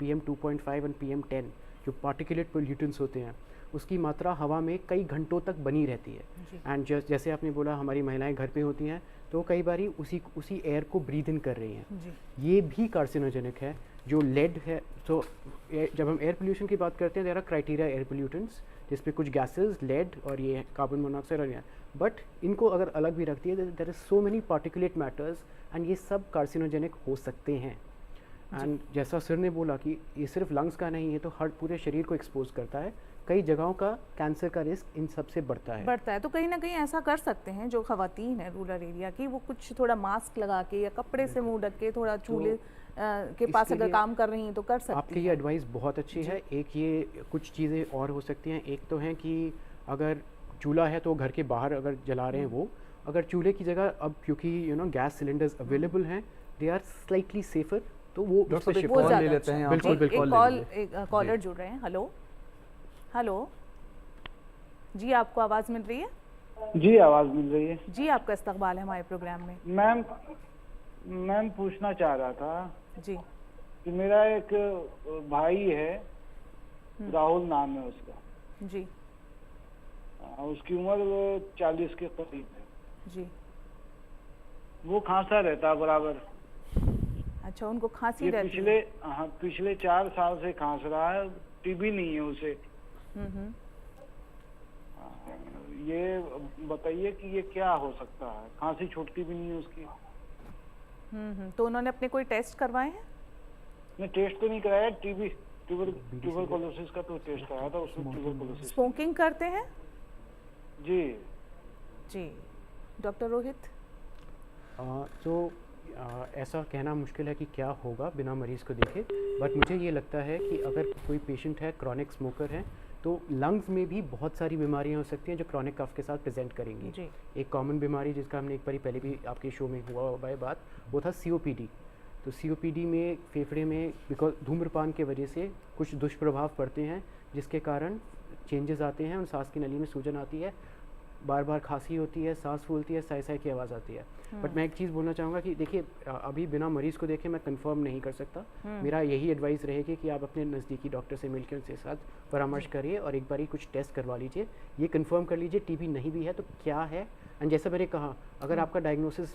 PM 2.5 और PM 10 जो पार्टिकुलेट पोल्यूटेंट्स होते हैं उसकी मात्रा हवा में कई घंटों तक बनी रहती है। एंड जैसे आपने बोला हमारी महिलाएं घर पे होती हैं तो कई बारी उसी एयर को ब्रीथ इन कर रही हैं, ये भी कार्सिनोजेनिक है। जो लेड है, तो जब हम एयर पोल्यूशन की बात करते हैं there are criteria air pollutants, जिसपे कुछ गैसेस, लेड और ये कार्बन मोनोऑक्साइड और ये, बट इनको अगर अलग भी रखती है there is so many particulate matters and ये सब कार्सिनोजेनिक हो सकते हैं। एंड जैसा सर ने बोला कि ये सिर्फ लंग्स का नहीं है, तो हर पूरे शरीर को एक्सपोज करता है, कई जगहों का कैंसर का रिस्क इन सब से बढ़ता है। तो कहीं ना कहीं ऐसा कर सकते हैं जो खवातीन है रूरल एरिया की, वो कुछ थोड़ा मास्क लगा के या कपड़े से मुंह ढक के थोड़ा चूल्हे के पास अगर काम कर रही हैं तो कर सकती हैं। आपकी ये एडवाइस बहुत अच्छी है। एक ये कुछ चीज़ें और हो सकती हैं, एक तो है कि अगर चूल्हा है तो घर के बाहर अगर जला रहे हैं वो, अगर चूल्हे की जगह अब क्योंकि गैस सिलेंडर्स अवेलेबल हैं, दे आर स्लाइटली सेफर, तो वो कॉल ले लेते हैं। बिल्कुल बिल्कुल, एक कॉलर जुड़ रहे हैं। हेलो जी, आपको आवाज़ मिल रही है? जी आवाज़ मिल रही है जी, आपका इस्तकबाल है हमारे प्रोग्राम में। मैम पूछना चाह रहा था जी कि मेरा एक भाई है, राहुल नाम है उसका जी, उसकी उम्र 40 के करीब है जी, वो खांसा रहता है बराबर। अच्छा, उनको खांसी रहती है? पिछले 4 साल से खांस रहा है, टीबी नहीं है उसे। ये बताइए कि ये क्या हो सकता है, खांसी छूटती भी नहीं है उसकी। तो उन्होंने अपने कोई टेस्ट करवाए हैं? नहीं, टेस्ट तो नहीं कराया, ट्यूबरकुलोसिस का तो टेस्ट कराया था, उसमें ट्यूबरकुलोसिस। स्मोकिंग करते हैं? जी जी। डॉक्टर रोहित? तो ऐसा कहना मुश्किल है कि क्या होगा बिना मरीज़ को देखे, बट मुझे ये लगता है कि अगर कोई पेशेंट है, क्रॉनिक स्मोकर है, तो लंग्स में भी बहुत सारी बीमारियां हो सकती हैं जो क्रॉनिक कफ के साथ प्रेजेंट करेंगी। जी। एक कॉमन बीमारी जिसका हमने एक बार पहले भी आपके शो में हुआ बात, वो था COPD। तो COPD में फेफड़े में बिकॉज धूम्रपान के वजह से कुछ दुष्प्रभाव पड़ते हैं, जिसके कारण चेंजेस आते हैं, उन सांस की नली में सूजन आती है, बार बार खांसी होती है, सांस फूलती है, साय साय की आवाज़ आती है। बट मैं एक चीज़ बोलना चाहूँगा कि देखिए अभी बिना मरीज़ को देखे मैं कंफर्म नहीं कर सकता। मेरा यही एडवाइस रहेगी कि आप अपने नज़दीकी डॉक्टर से मिलकर उनके साथ परामर्श करिए और एक बार ही कुछ टेस्ट करवा लीजिए, ये कंफर्म कर लीजिए टीबी नहीं भी है तो क्या है। एंड जैसा मैंने कहा, अगर आपका डायग्नोसिस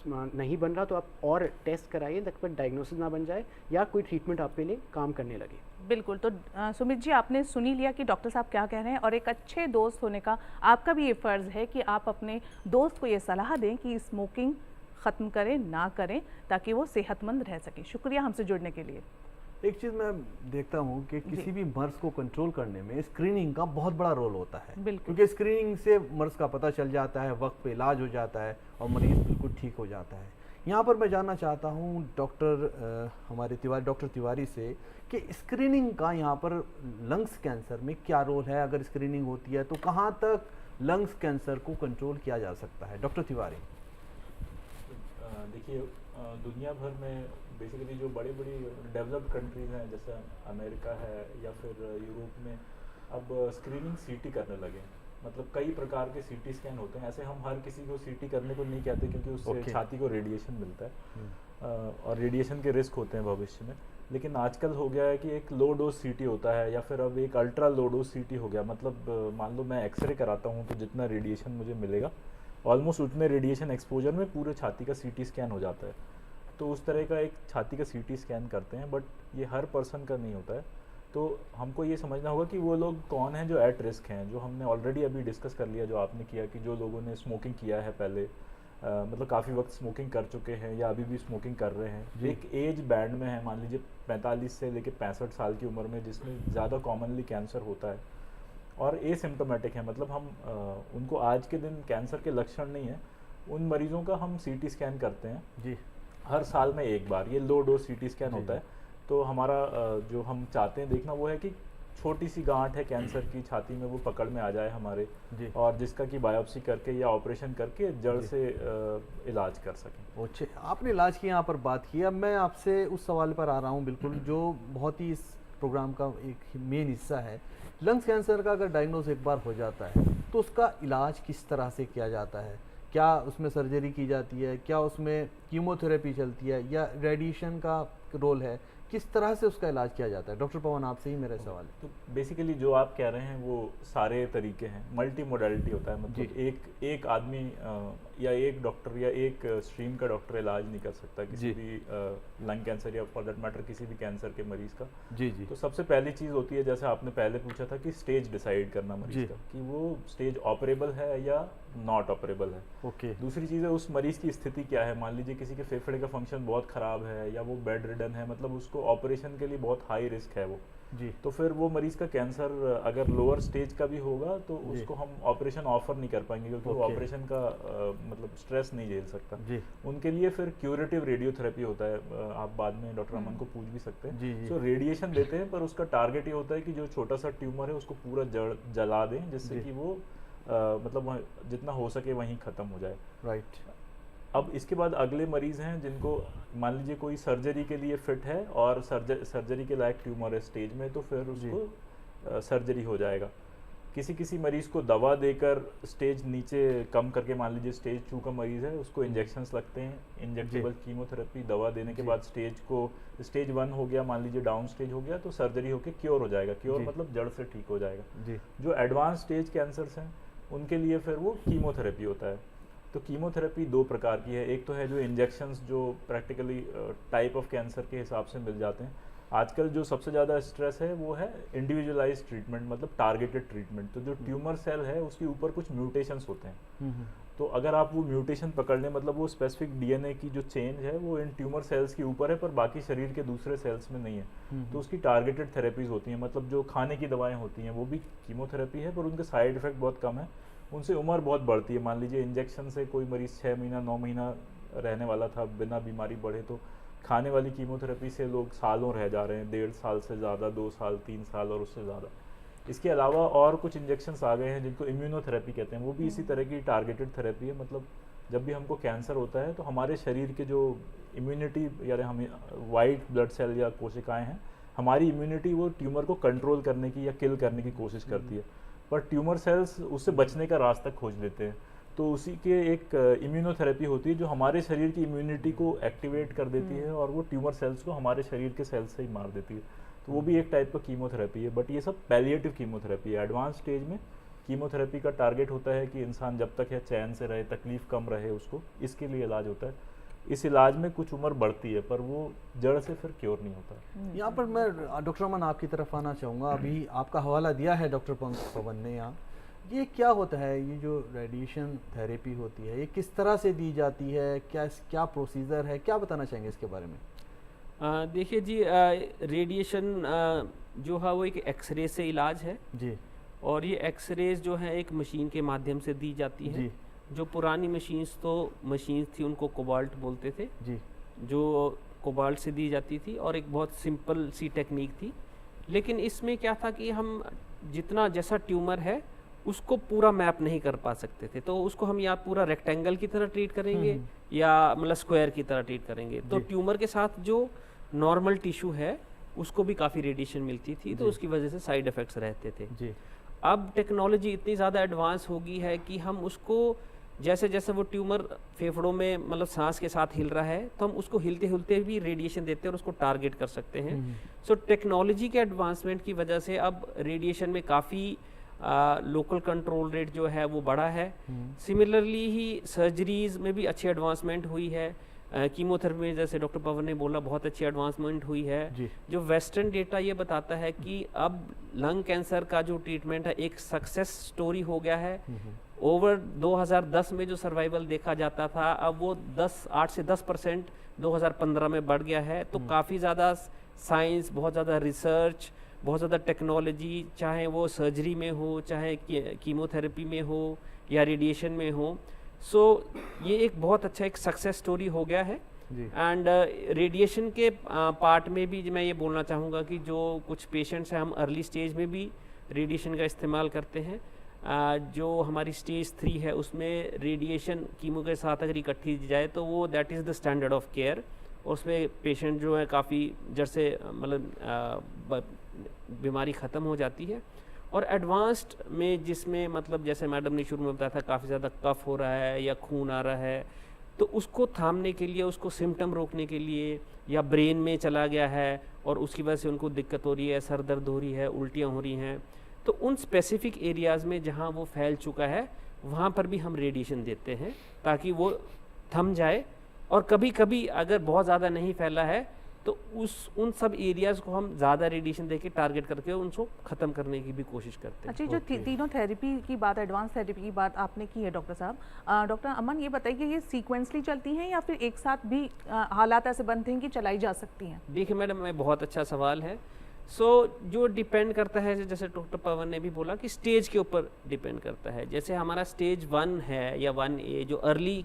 नहीं बन रहा तो आप और टेस्ट कराइए ताकि डायग्नोसिस ना बन जाए या कोई ट्रीटमेंट आपके लिए काम करने लगे। बिल्कुल। तो सुमित जी, आपने सुन ही लिया कि डॉक्टर साहब क्या कह रहे हैं, और एक अच्छे दोस्त होने का आपका भी ये फ़र्ज़ है कि आप अपने दोस्त को ये सलाह दें कि स्मोकिंग ख़त्म करें, ना करें, ताकि वो सेहतमंद रह सके। शुक्रिया हमसे जुड़ने के लिए। एक चीज़ मैं देखता हूँ कि किसी भी मर्ज़ को कंट्रोल करने में स्क्रीनिंग का बहुत बड़ा रोल होता है, क्योंकि स्क्रीनिंग से मर्ज़ का पता चल जाता है, वक्त पे इलाज हो जाता है और मरीज़ बिल्कुल ठीक हो जाता है। यहाँ पर मैं जानना चाहता हूँ हमारे डॉक्टर तिवारी से कि स्क्रीनिंग का यहाँ पर लंग्स कैंसर में क्या रोल है। अगर स्क्रीनिंग होती है तो कहाँ तक लंग्स कैंसर को कंट्रोल किया जा सकता है? डॉक्टर तिवारी। देखिए, दुनिया भर में बेसिकली जो बड़ी बड़ी डेवलप्ड कंट्रीज़ हैं, जैसे अमेरिका है या फिर यूरोप में, अब स्क्रीनिंग CT करने लगे। मतलब कई प्रकार के CT स्कैन होते हैं। ऐसे हम हर किसी को CT करने को नहीं कहते, क्योंकि उससे छाती को रेडिएशन मिलता है और रेडिएशन के रिस्क होते हैं भविष्य में। लेकिन आजकल हो गया है कि एक लो डोज CT होता है, या फिर अब एक अल्ट्रा लो डोज CT हो गया। मतलब मान लो मैं एक्सरे कराता हूँ तो जितना रेडिएशन मुझे मिलेगा, ऑलमोस्ट उतने रेडिएशन एक्सपोजर में पूरे छाती का CT स्कैन हो जाता है। तो उस तरह का एक छाती का CT स्कैन करते हैं, बट ये हर पर्सन का नहीं होता है। तो हमको ये समझना होगा कि वो लोग कौन हैं जो एट रिस्क हैं, जो हमने ऑलरेडी अभी डिस्कस कर लिया, जो आपने किया कि जो लोगों ने स्मोकिंग किया है पहले, मतलब काफ़ी वक्त स्मोकिंग कर चुके हैं या अभी भी स्मोकिंग कर रहे हैं, एक एज बैंड में है, मान लीजिए 45 से लेकर 65 साल की उम्र में, जिसमें ज़्यादा कॉमनली कैंसर होता है, और एसिम्प्टोमेटिक है, मतलब हम उनको आज के दिन कैंसर के लक्षण नहीं है, उन मरीजों का हम CT स्कैन करते हैं जी हर साल में एक बार। ये लो डोज CT स्कैन होता है। तो हमारा जो हम चाहते हैं देखना वो है कि छोटी सी गांठ है कैंसर की छाती में, वो पकड़ में आ जाए हमारे, और जिसका कि बायोप्सी करके या ऑपरेशन करके जड़ से इलाज कर सकें। अच्छे, आपने इलाज की यहाँ पर बात की। अब मैं आपसे उस सवाल पर आ रहा हूँ बिल्कुल, जो बहुत ही इस प्रोग्राम का एक मेन हिस्सा है। लंग्स कैंसर का अगर डायग्नोज एक बार हो जाता है तो उसका इलाज किस तरह से किया जाता है? क्या उसमें सर्जरी की जाती है, क्या उसमें कीमोथेरेपी चलती है, या रेडिएशन का रोल है? किस तरह से उसका इलाज किया जाता है? डॉक्टर पवन, आपसे ही मेरा सवाल है। तो बेसिकली जो आप कह रहे हैं वो सारे तरीके हैं, मल्टी मोडालिटी होता है। मतलब एक आदमी या एक डॉक्टर या एक स्ट्रीम का डॉक्टर इलाज नहीं कर सकता किसी भी लंग कैंसर या फॉर दैट मैटर किसी भी कैंसर के मरीज का। जी। तो सबसे पहली चीज़ होती है, जैसे आपने पहले पूछा था, कि स्टेज डिसाइड करना मरीज का, कि वो स्टेज ऑपरेबल है या नॉट ऑपरेबल है। ओके। दूसरी चीज़ है उस मरीज की स्थिति क्या है। मान लीजिए किसी के फेफड़े का फंक्शन बहुत ख़राब है या वो बेड रिडन है, मतलब उसको ऑपरेशन के लिए बहुत हाई रिस्क है वो जी, तो फिर वो मरीज का कैंसर अगर लोअर स्टेज का भी होगा तो उसको हम ऑपरेशन ऑफर नहीं कर पाएंगे, क्योंकि वो ऑपरेशन का मतलब स्ट्रेस नहीं झेल सकता जी। उनके लिए फिर क्यूरेटिव रेडियोथेरेपी होता है, आप बाद में डॉक्टर अमन को पूछ भी सकते हैं। तो रेडिएशन देते हैं, पर उसका टारगेट ये होता है कि जो छोटा सा ट्यूमर है उसको पूरा जला दें, जिससे कि वो मतलब जितना हो सके वहीं ख़त्म हो जाए। राइट। अब इसके बाद अगले मरीज़ हैं जिनको मान लीजिए कोई सर्जरी के लिए फिट है और सर्जरी के लायक ट्यूमर है स्टेज में, तो फिर उसको सर्जरी हो जाएगा। किसी मरीज़ को दवा देकर स्टेज नीचे कम करके, मान लीजिए स्टेज 2 का मरीज़ है, उसको इंजेक्शंस लगते हैं, इंजेक्टेबल कीमोथेरेपी दवा देने के बाद स्टेज 1 हो गया, मान लीजिए डाउन स्टेज हो गया, तो सर्जरी होकर क्योर हो जाएगा। क्योर मतलब जड़ से ठीक हो जाएगा। जो एडवांस स्टेज कैंसर्स हैं उनके लिए फिर वो कीमोथेरेपी होता है। तो कीमोथेरेपी 2 प्रकार की है, एक तो है जो इंजेक्शंस जो प्रैक्टिकली टाइप ऑफ कैंसर के हिसाब से मिल जाते हैं, आजकल जो सबसे ज़्यादा स्ट्रेस है वो है इंडिविजुअलाइज ट्रीटमेंट, मतलब टारगेटेड ट्रीटमेंट। तो जो ट्यूमर सेल है उसके ऊपर कुछ म्यूटेशंस होते हैं, तो अगर आप वो म्यूटेशन पकड़ लें, मतलब वो स्पेसिफिक डीएनए की जो चेंज है वो इन ट्यूमर सेल्स के ऊपर है पर बाकी शरीर के दूसरे सेल्स में नहीं है, तो उसकी टारगेटेड थेरेपीज होती हैं। मतलब जो खाने की दवाएं होती हैं वो भी कीमोथेरेपी है पर उनके साइड इफेक्ट बहुत कम है, उनसे उम्र बहुत बढ़ती है। मान लीजिए इंजेक्शन से कोई मरीज 6 महीना 9 महीना रहने वाला था बिना बीमारी बढ़े, तो खाने वाली कीमोथेरेपी से लोग सालों रह जा रहे हैं, 1.5 साल से ज़्यादा, 2 साल 3 साल और उससे ज़्यादा। इसके अलावा और कुछ इंजेक्शंस आ गए हैं जिनको इम्यूनोथेरेपी कहते हैं, वो भी इसी तरह की टारगेटेड थेरेपी है। मतलब जब भी हमको कैंसर होता है तो हमारे शरीर के जो इम्यूनिटी या हम वाइट ब्लड सेल या कोशिकाएं हैं, हमारी इम्यूनिटी वो ट्यूमर को कंट्रोल करने की या किल करने की कोशिश करती है, पर ट्यूमर सेल्स उससे बचने का रास्ता खोज लेते हैं। तो उसी के एक इम्यूनोथेरेपी होती है जो हमारे शरीर की इम्यूनिटी को एक्टिवेट कर देती है और वो ट्यूमर सेल्स को हमारे शरीर के सेल्स से ही मार देती है। तो वो भी एक टाइप का कीमोथेरेपी है, बट ये सब पैलिएटिव कीमोथेरेपी है। एडवांस स्टेज में कीमोथेरेपी का टारगेट होता है कि इंसान जब तक है चैन से रहे, तकलीफ कम रहे उसको, इसके लिए इलाज होता है। इस इलाज में कुछ उम्र बढ़ती है पर वो जड़ से फिर क्योर नहीं होता। यहाँ पर मैं डॉक्टर अमन आपकी तरफ आना चाहूँगा। अभी आपका हवाला दिया है डॉक्टर पवन ने यहाँ, ये क्या होता है, ये जो रेडिएशन थेरेपी होती है ये किस तरह से दी जाती है, क्या प्रोसीजर है, क्या बताना चाहेंगे इसके बारे में? देखिए जी, रेडिएशन जो है वो एक एक्सरे से इलाज है जी, और ये एक्सरेज जो है एक मशीन के माध्यम से दी जाती है जी। जो पुरानी मशीन्स थी उनको कोबाल्ट बोलते थे जी, जो कोबाल्ट से दी जाती थी और एक बहुत सिंपल सी टेक्निक थी। लेकिन इसमें क्या था कि हम जितना जैसा ट्यूमर है उसको पूरा मैप नहीं कर पा सकते थे, तो उसको हम या पूरा रेक्टेंगल की तरह ट्रीट करेंगे या मतलब स्क्वायर की तरह ट्रीट करेंगे। तो ट्यूमर के साथ जो नॉर्मल टिश्यू है उसको भी काफ़ी रेडिएशन मिलती थी, तो उसकी वजह से साइड इफ़ेक्ट्स रहते थे जी। अब टेक्नोलॉजी इतनी ज़्यादा एडवांस हो गई है कि हम उसको जैसे जैसे वो ट्यूमर फेफड़ों में मतलब सांस के साथ हिल रहा है तो हम उसको हिलते हिलते भी रेडिएशन देते हैं और उसको टारगेट कर सकते हैं। सो टेक्नोलॉजी के एडवांसमेंट की वजह से अब रेडिएशन में काफ़ी लोकल कंट्रोल रेट जो है वो बढ़ा है। सिमिलरली ही सर्जरीज में भी अच्छी एडवांसमेंट हुई है। कीमोथेरेपी में जैसे डॉक्टर पवन ने बोला बहुत अच्छी एडवांसमेंट हुई है। जो वेस्टर्न डेटा ये बताता है कि अब लंग कैंसर का जो ट्रीटमेंट है एक सक्सेस स्टोरी हो गया है। ओवर 2010 में जो सर्वाइवल देखा जाता था अब वो 8 से 10% 2015 में बढ़ गया है। तो काफ़ी ज़्यादा साइंस, बहुत ज़्यादा रिसर्च, बहुत ज़्यादा टेक्नोलॉजी, चाहे वो सर्जरी में हो, चाहे कीमोथेरेपी में हो या रेडिएशन में हो। सो ये एक बहुत अच्छा एक सक्सेस स्टोरी हो गया है। एंड रेडिएशन के पार्ट में भी मैं ये बोलना चाहूँगा कि जो कुछ पेशेंट्स हैं हम अर्ली स्टेज में भी रेडिएशन का इस्तेमाल करते हैं। जो हमारी स्टेज 3 है उसमें रेडिएशन कीमो के साथ अगर इकट्ठी दी जाए तो वो that is the standard of care. उसमें पेशेंट जो है काफ़ी जड़ से मतलब बीमारी ख़त्म हो जाती है। और एडवांस्ड में जिसमें मतलब जैसे मैडम ने शुरू में बताया था काफ़ी ज़्यादा कफ हो रहा है या खून आ रहा है, तो उसको थामने के लिए, उसको सिम्टम रोकने के लिए, या ब्रेन में चला गया है और उसकी वजह से उनको दिक्कत हो रही है, सर दर्द हो रही है, उल्टियाँ हो रही हैं, तो उन स्पेसिफिक एरियाज़ में जहाँ वो फैल चुका है वहाँ पर भी हम रेडिएशन देते हैं ताकि वो थम जाए। और कभी कभी अगर बहुत ज़्यादा नहीं फैला है तो उन सब एरियाज़ को हम ज़्यादा रेडिएशन देके टारगेट करके उनको ख़त्म करने की भी कोशिश करते हैं। अच्छा, जो तीनों थेरेपी की बात, एडवांस थेरेपी की बात आपने की है डॉक्टर साहब, डॉक्टर अमन ये बताइए कि ये सीक्वेंसली चलती हैं या फिर एक साथ भी हालात ऐसे बनते हैं कि चलाई जा सकती हैं? देखिए मैडम, ये बहुत अच्छा सवाल है। जो डिपेंड करता है, जैसे डॉक्टर पवन ने भी बोला कि स्टेज के ऊपर डिपेंड करता है। जैसे हमारा स्टेज 1 है या 1A जो अर्ली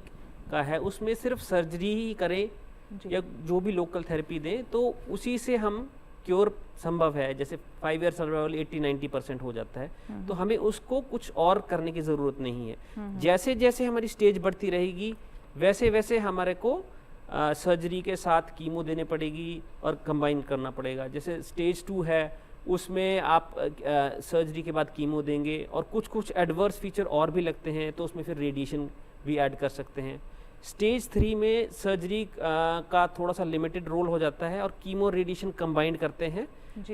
का है, उसमें सिर्फ सर्जरी ही करें या जो भी लोकल थेरेपी दें तो उसी से हम क्योर संभव है। जैसे 5 ईयर सर्वाइवल 80-90% हो जाता है, तो हमें उसको कुछ और करने की ज़रूरत नहीं है। जैसे जैसे हमारी स्टेज बढ़ती रहेगी वैसे वैसे हमारे को सर्जरी के साथ कीमो देने पड़ेगी और कंबाइन करना पड़ेगा। जैसे स्टेज 2 है उसमें आप सर्जरी के बाद कीमो देंगे और कुछ एडवर्स फीचर और भी लगते हैं तो उसमें फिर रेडिएशन भी ऐड कर सकते हैं। स्टेज 3 में सर्जरी का थोड़ा सा लिमिटेड रोल हो जाता है और कीमो रेडिएशन कंबाइंड करते हैं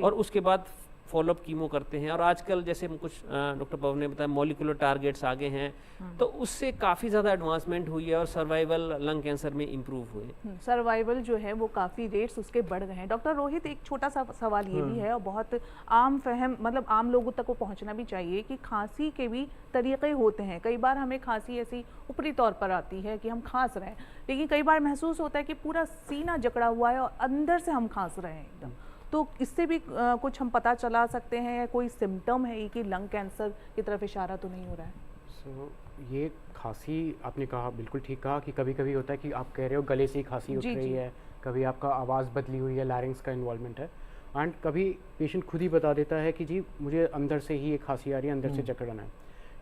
और उसके बाद फॉलोअप कीमो करते हैं, और आजकल जैसे कुछ डॉक्टर पवन ने बताया मॉलिक्यूलर टारगेट्स आगे हैं, तो उससे काफ़ी ज़्यादा एडवांसमेंट हुई है और सर्वाइवल लंग कैंसर में इम्प्रूव हुए। सर्वाइवल जो है वो काफ़ी रेट्स उसके बढ़ गए हैं। डॉक्टर रोहित, एक छोटा सा सवाल ये भी है और बहुत आम फहम, मतलब आम लोगों तक वो पहुंचना भी चाहिए कि खांसी के भी तरीक़े होते हैं। कई बार हमें खांसी ऐसी ऊपरी तौर पर आती है कि हम खांस रहे हैं, लेकिन कई बार महसूस होता है कि पूरा सीना जकड़ा हुआ है और अंदर से हम खांस रहे हैं एकदम। तो इससे भी कुछ हम पता चला सकते हैं, कोई सिम्टम है कि लंग कैंसर की तरफ इशारा तो नहीं हो रहा है? ये खांसी आपने कहा, बिल्कुल ठीक कहा कि कभी कभी होता है कि आप कह रहे हो गले से ही खांसी उठ रही है, कभी आपका आवाज़ बदली हुई है, लैरिंग्स का इन्वॉल्वमेंट है, एंड कभी पेशेंट खुद ही बता देता है कि जी मुझे अंदर से ही एक खांसी आ रही है, अंदर से जकड़ना है।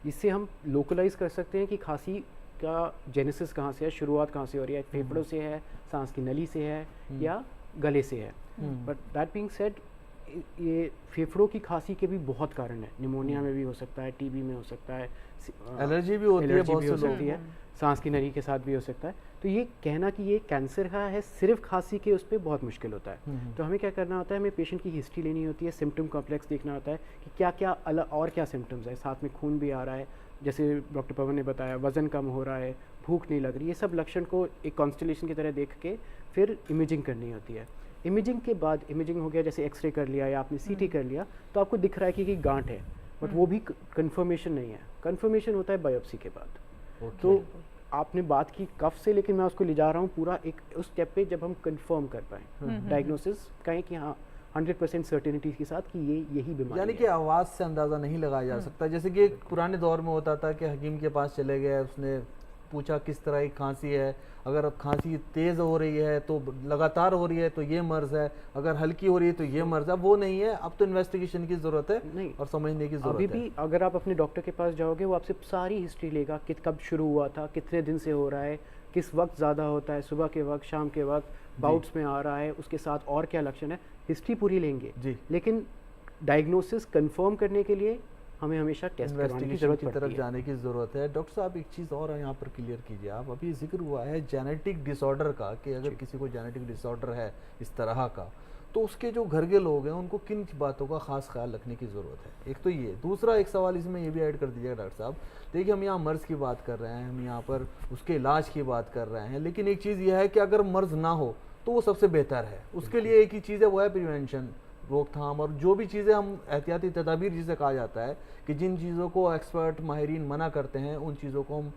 इससे हम लोकलाइज कर सकते हैं कि खांसी का जेनेसिस कहाँ से है, शुरुआत कहाँ से हो रही है, फेफड़ों से है, सांस की नली से है या गले से है। बट दैट बीइंग सेड, ये फेफड़ों की खांसी के भी बहुत कारण है। निमोनिया में भी हो सकता है, टीबी में हो सकता है, एलर्जी भी होती है, बहुत हो सकती है, सांस की नली के साथ भी हो सकता है। तो ये कहना कि ये कैंसर का है सिर्फ खांसी के, उस पर बहुत मुश्किल होता है। तो हमें क्या करना होता है, हमें पेशेंट की हिस्ट्री लेनी होती है, सिम्टम कॉम्प्लेक्स देखना होता है कि क्या क्या अलग और क्या सिम्टम्स है, साथ में खून भी आ रहा है, जैसे डॉक्टर पवन ने बताया वज़न कम हो रहा है, भूख नहीं लग रही, ये सब लक्षण को एक कॉन्स्टलेशन की तरह देख के फिर इमेजिंग करनी होती है। इमेजिंग के बाद, इमेजिंग हो गया जैसे एक्सरे कर लिया या आपने सीटी कर लिया, तो आपको दिख रहा है कि गांठ है, बट वो भी कंफर्मेशन नहीं है। कंफर्मेशन होता है बायोप्सी के बाद। तो आपने बात की कफ से, लेकिन मैं उसको ले जा रहा हूँ पूरा एक उस स्टेप पे जब हम कंफर्म कर पाएँ, डायग्नोसिस कहें कि हाँ 100% सर्टेनिटी के साथ कि ये यही बीमारी, यानी कि आवाज़ से अंदाज़ा नहीं लगाया जा सकता। जैसे कि एक पुराने दौर में होता था कि हकीम के पास चले गए, उसने पूछा किस तरह की खांसी है, अगर खांसी तेज़ हो रही है तो लगातार हो रही है तो ये मर्ज़ है, अगर हल्की हो रही है तो ये मर्ज़ है। वो नहीं है, अब तो इन्वेस्टिगेशन की ज़रूरत है नहीं, और समझने की ज़रूरत है। अभी भी अगर आप अपने डॉक्टर के पास जाओगे, वो आपसे सारी हिस्ट्री लेगा कि कब शुरू हुआ था, कितने दिन से हो रहा है, किस वक्त ज़्यादा होता है, सुबह के वक्त, शाम के वक्त, बाउट्स में आ रहा है, उसके साथ और क्या लक्षण है, हिस्ट्री पूरी लेंगे जी। लेकिन डायग्नोसिस कंफर्म करने के लिए हमें हमेशा टेस्ट करवाने की जरूरत पड़ती है, तरफ जाने की ज़रूरत है। डॉक्टर साहब, एक चीज़ और यहाँ पर क्लियर कीजिए आप, अभी जिक्र हुआ है जेनेटिक डिसऑर्डर का कि अगर किसी को जेनेटिक डिसऑर्डर है इस तरह का, तो उसके जो घर के लोग हैं उनको किन बातों का खास ख्याल रखने की ज़रूरत है? एक तो ये, दूसरा एक सवाल इसमें ये भी ऐड कर दीजिएगा डॉक्टर साहब। देखिए, हम यहाँ मर्ज़ की बात कर रहे हैं, हम यहाँ पर उसके इलाज की बात कर रहे हैं, लेकिन एक चीज़ यह है कि अगर मर्ज़ ना हो तो वो सबसे बेहतर है। उसके लिए एक ही चीज़ है, वो है प्रिवेंशन, रोकथाम, और जो भी चीज़ें हम एहतियाती तदाबीर जिसे कहा जाता है कि जिन चीज़ों को एक्सपर्ट माहिरीन मना करते हैं उन चीज़ों को हम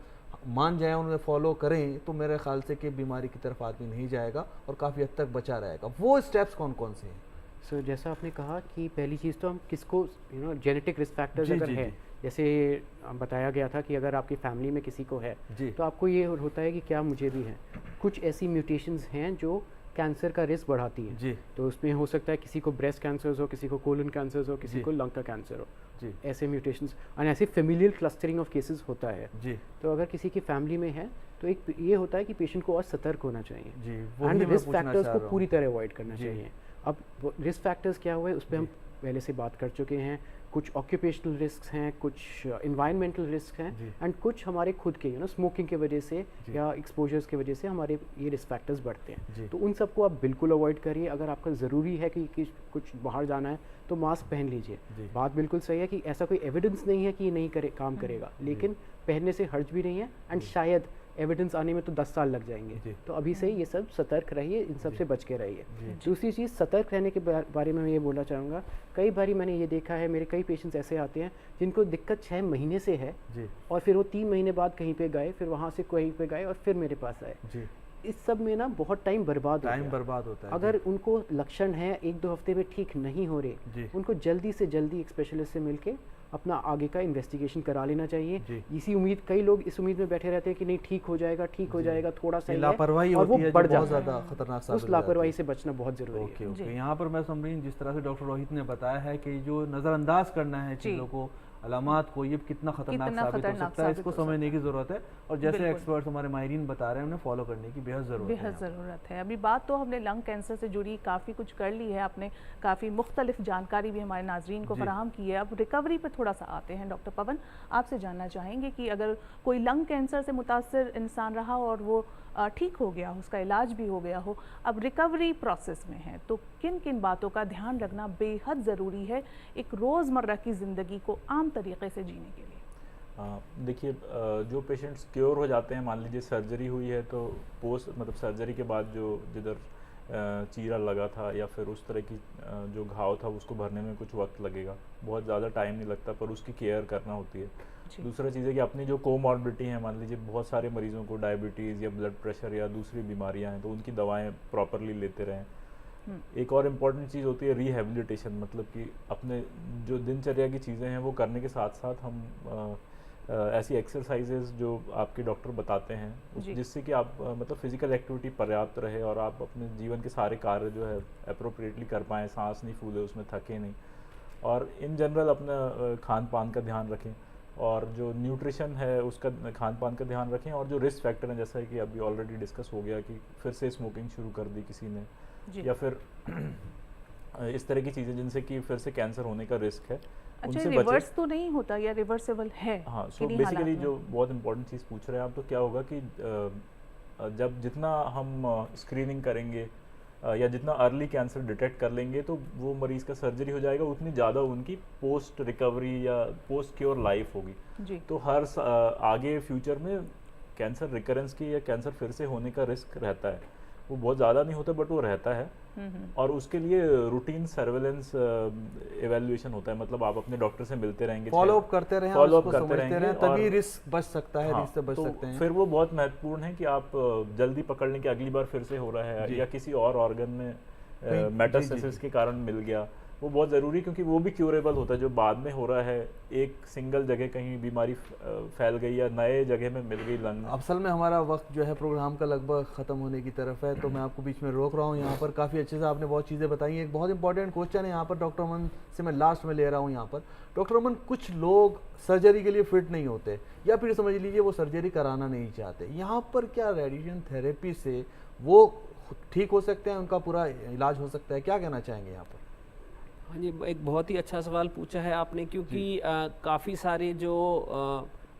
मान जाएं, उन्हें फॉलो करें, तो मेरे ख्याल से कि बीमारी की तरफ आदमी नहीं जाएगा और काफ़ी हद तक बचा रहेगा। वो स्टेप्स कौन कौन से हैं? सो जैसा आपने कहा कि पहली चीज़ तो हम किसको जेनेटिक रिस्क फैक्टर्स अगर है, जैसे बताया गया था कि अगर आपकी फैमिली में किसी को है तो आपको ये होता है कि क्या मुझे भी है। कुछ ऐसी म्यूटेशंस हैं जो कैंसर का रिस्क बढ़ाती है जी। तो उसमें हो सकता है किसी को ब्रेस्ट कैंसर हो, किसी को कोलन कैंसर हो, किसी को लंग का कैंसर हो जी। ऐसे म्यूटेशंस और ऐसे फेमिलियल क्लस्टरिंग ऑफ केसेस होता है जी। तो अगर किसी की फैमिली में है तो एक ये होता है कि पेशेंट को और सतर्क होना चाहिए जी। एंड रिस्क फैक्टर्स को पूरी तरह अवॉइड करना चाहिए। अब रिस्क फैक्टर्स क्या हुए उस पर हम पहले से बात कर चुके हैं। कुछ ऑक्यूपेशनल रिस्क हैं, कुछ इन्वायरमेंटल रिस्क हैं एंड कुछ हमारे खुद के स्मोकिंग की वजह से या एक्सपोजर्स की वजह से हमारे ये रिस्क फैक्टर्स बढ़ते हैं। तो उन सबको आप बिल्कुल अवॉइड करिए। अगर आपका ज़रूरी है कि कुछ बाहर जाना है तो मास्क पहन लीजिए। बात बिल्कुल सही है कि ऐसा कोई एविडेंस नहीं है कि ये नहीं काम करेगा, लेकिन पहनने से हर्ज भी नहीं है एंड शायद एविडेंस आने में तो 10 साल लग जाएंगे। तो अभी से ये सब सतर्क रहिए, इन सब से बच के रहिए। दूसरी चीज़, सतर्क रहने के बारे में मैं ये बोलना चाहूँगा, कई बारी मैंने ये देखा है, मेरे कई पेशेंट्स ऐसे आते हैं जिनको दिक्कत 6 महीने से है और फिर वो 3 महीने बाद कहीं पे गए, फिर वहाँ से कहीं पे गए और फिर मेरे पास आए। इस सब में ना बहुत टाइम बर्बाद होता है। अगर उनको लक्षण है 1-2 हफ्ते में ठीक नहीं हो रहे, उनको जल्दी से जल्दी एक स्पेशलिस्ट से मिलके अपना आगे का इन्वेस्टिगेशन करा लेना चाहिए। इसी उम्मीद, कई लोग इस उम्मीद में बैठे रहते हैं कि नहीं ठीक हो जाएगा थोड़ा सा लापरवाही और वो बढ़ बहुत ज़्यादा खतरनाक। उस लापरवाही से बचना बहुत जरूरी है। यहाँ पर मैं समझ, जिस तरह से डॉक्टर रोहित ने बताया है कि जो नज़रअंदाज करना है चीज़ों को, अलामात को ये कितना खतरनाक साबित हो सकता है, इसको समझने की ज़रूरत है। और जैसे एक्सपर्ट्स हमारे माहिरीन बता रहे हैं, उन्हें फॉलो करने की बेहद ज़रूरत है। अभी बात तो हमने लंग कैंसर से जुड़ी काफ़ी कुछ कर ली है, आपने काफ़ी मुख्तलिफ जानकारी भी हमारे नाजरीन को फराहम की है। अब रिकवरी पर थोड़ा सा आते हैं। डॉक्टर पवन, आपसे जानना चाहेंगे कि अगर कोई लंग कैंसर से मुतासर इंसान रहा और वो ठीक हो गया, उसका इलाज भी हो गया हो, अब रिकवरी प्रोसेस में है, तो किन किन बातों का ध्यान रखना बेहद ज़रूरी है एक रोज़मर्रा की ज़िंदगी को आम तरीक़े से जीने के लिए? देखिए, जो पेशेंट्स क्योर हो जाते हैं, मान लीजिए सर्जरी हुई है, तो पोस्ट मतलब सर्जरी के बाद जो जिधर चीरा लगा था या फिर उस तरह की जो घाव था उसको भरने में कुछ वक्त लगेगा, बहुत ज़्यादा टाइम नहीं लगता, पर उसकी केयर करना होती है। दूसरा चीज़ है कि अपनी जो कोमॉर्बिडिटी है, मान लीजिए बहुत सारे मरीजों को डायबिटीज़ या ब्लड प्रेशर या दूसरी बीमारियां हैं, तो उनकी दवाएं प्रॉपरली लेते रहें। एक और इम्पॉर्टेंट चीज़ होती है रिहेबिलिटेशन, मतलब कि अपने जो दिनचर्या की चीज़ें हैं वो करने के साथ साथ हम ऐसी एक्सरसाइजेज जो आपके डॉक्टर बताते हैं जिससे कि आप मतलब फिजिकल एक्टिविटी पर्याप्त रहे और आप अपने जीवन के सारे कार्य जो है अप्रोप्रिएटली कर पाएँ, सांस नहीं फूले, उसमें थके नहीं, और इन जनरल अपना खान पान का ध्यान रखें और जो न्यूट्रिशन है उसका खान पान का ध्यान रखें, और जो रिस्क फैक्टर हैं जैसा कि अभी ऑलरेडी डिस्कस हो गया कि फिर से स्मोकिंग शुरू कर दी किसी ने या फिर इस तरह की चीज़ें जिनसे कि फिर से कैंसर होने का रिस्क है, अच्छा, रिवर्स तो नहीं होता या रिवर्सेबल है? हाँ, सो बेसिकली जो बहुत इंपॉर्टेंट चीज़ पूछ रहे हैं आप, तो क्या होगा कि जब जितना हम स्क्रीनिंग करेंगे या जितना अर्ली कैंसर डिटेक्ट कर लेंगे तो वो मरीज़ का सर्जरी हो जाएगा, उतनी ज़्यादा उनकी पोस्ट रिकवरी या पोस्ट क्योर लाइफ होगी। तो हर आगे फ्यूचर में कैंसर रिकरेंस की या कैंसर फिर से होने का रिस्क रहता है, वो बहुत ज़्यादा नहीं होता बट वो रहता है। और उसके लिए रूटीन सर्वेलेंस एवेल्युएशन होता है, मतलब आप अपने डॉक्टर से मिलते रहेंगे, फॉलो अप करते रहेंगे, तभी रिस्क बच सकता है, रिस्क से बच सकते हैं। फिर वो बहुत महत्वपूर्ण है कि आप जल्दी पकड़ लें कि अगली बार फिर से हो रहा है या किसी और ऑर्गन में मेटास्टेसिस के कारण मिल गया, वो बहुत ज़रूरी, क्योंकि वो भी क्यूरेबल होता है। जो बाद में हो रहा है, एक सिंगल जगह कहीं बीमारी फैल गई या नए जगह में मिल गई लंग। असल में हमारा वक्त जो है प्रोग्राम का लगभग ख़त्म होने की तरफ है, तो मैं आपको बीच में रोक रहा हूँ। यहाँ पर काफ़ी अच्छे से आपने बहुत चीज़ें बताई। एक बहुत इंपॉर्टेंट क्वेश्चन है यहाँ पर डॉक्टर अमन से मैं लास्ट में ले रहा हूँ। यहाँ पर डॉक्टर अमन, कुछ लोग सर्जरी के लिए फिट नहीं होते या फिर समझ लीजिए वो सर्जरी कराना नहीं चाहते, यहाँ पर क्या रेडिएशन थेरेपी से वो ठीक हो सकते हैं, उनका पूरा इलाज हो सकता है? क्या कहना चाहेंगे यहाँ पर? हाँ जी, एक बहुत ही अच्छा सवाल पूछा है आपने, क्योंकि काफ़ी सारे जो